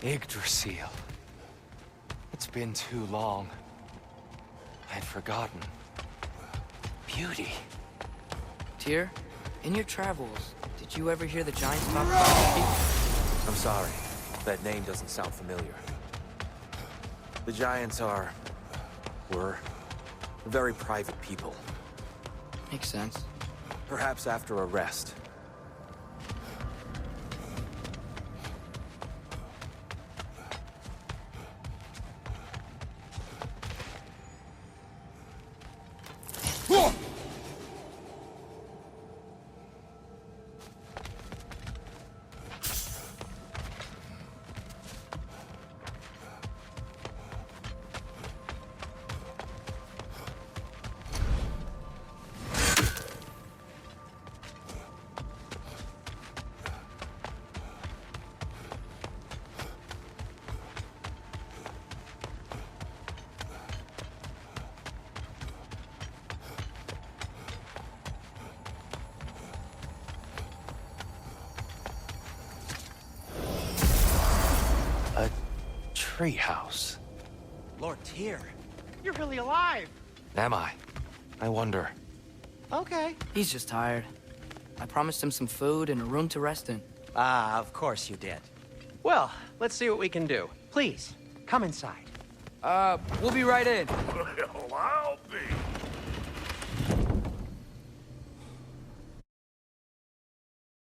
Yggdrasil. It's been too long. I'd forgotten. Beauty. Tyr, in your travels, did you ever hear the Giants talk about people? I'm sorry. That name doesn't sound familiar. The Giants were very private people. Makes sense. Perhaps after a rest. treehouse. Lord Tyr. You're really alive! Am I? I wonder. Okay. He's just tired. I promised him some food and a room to rest in. Ah, of course you did. Well, let's see what we can do. Please, come inside. We'll be right in. Well, I'll be.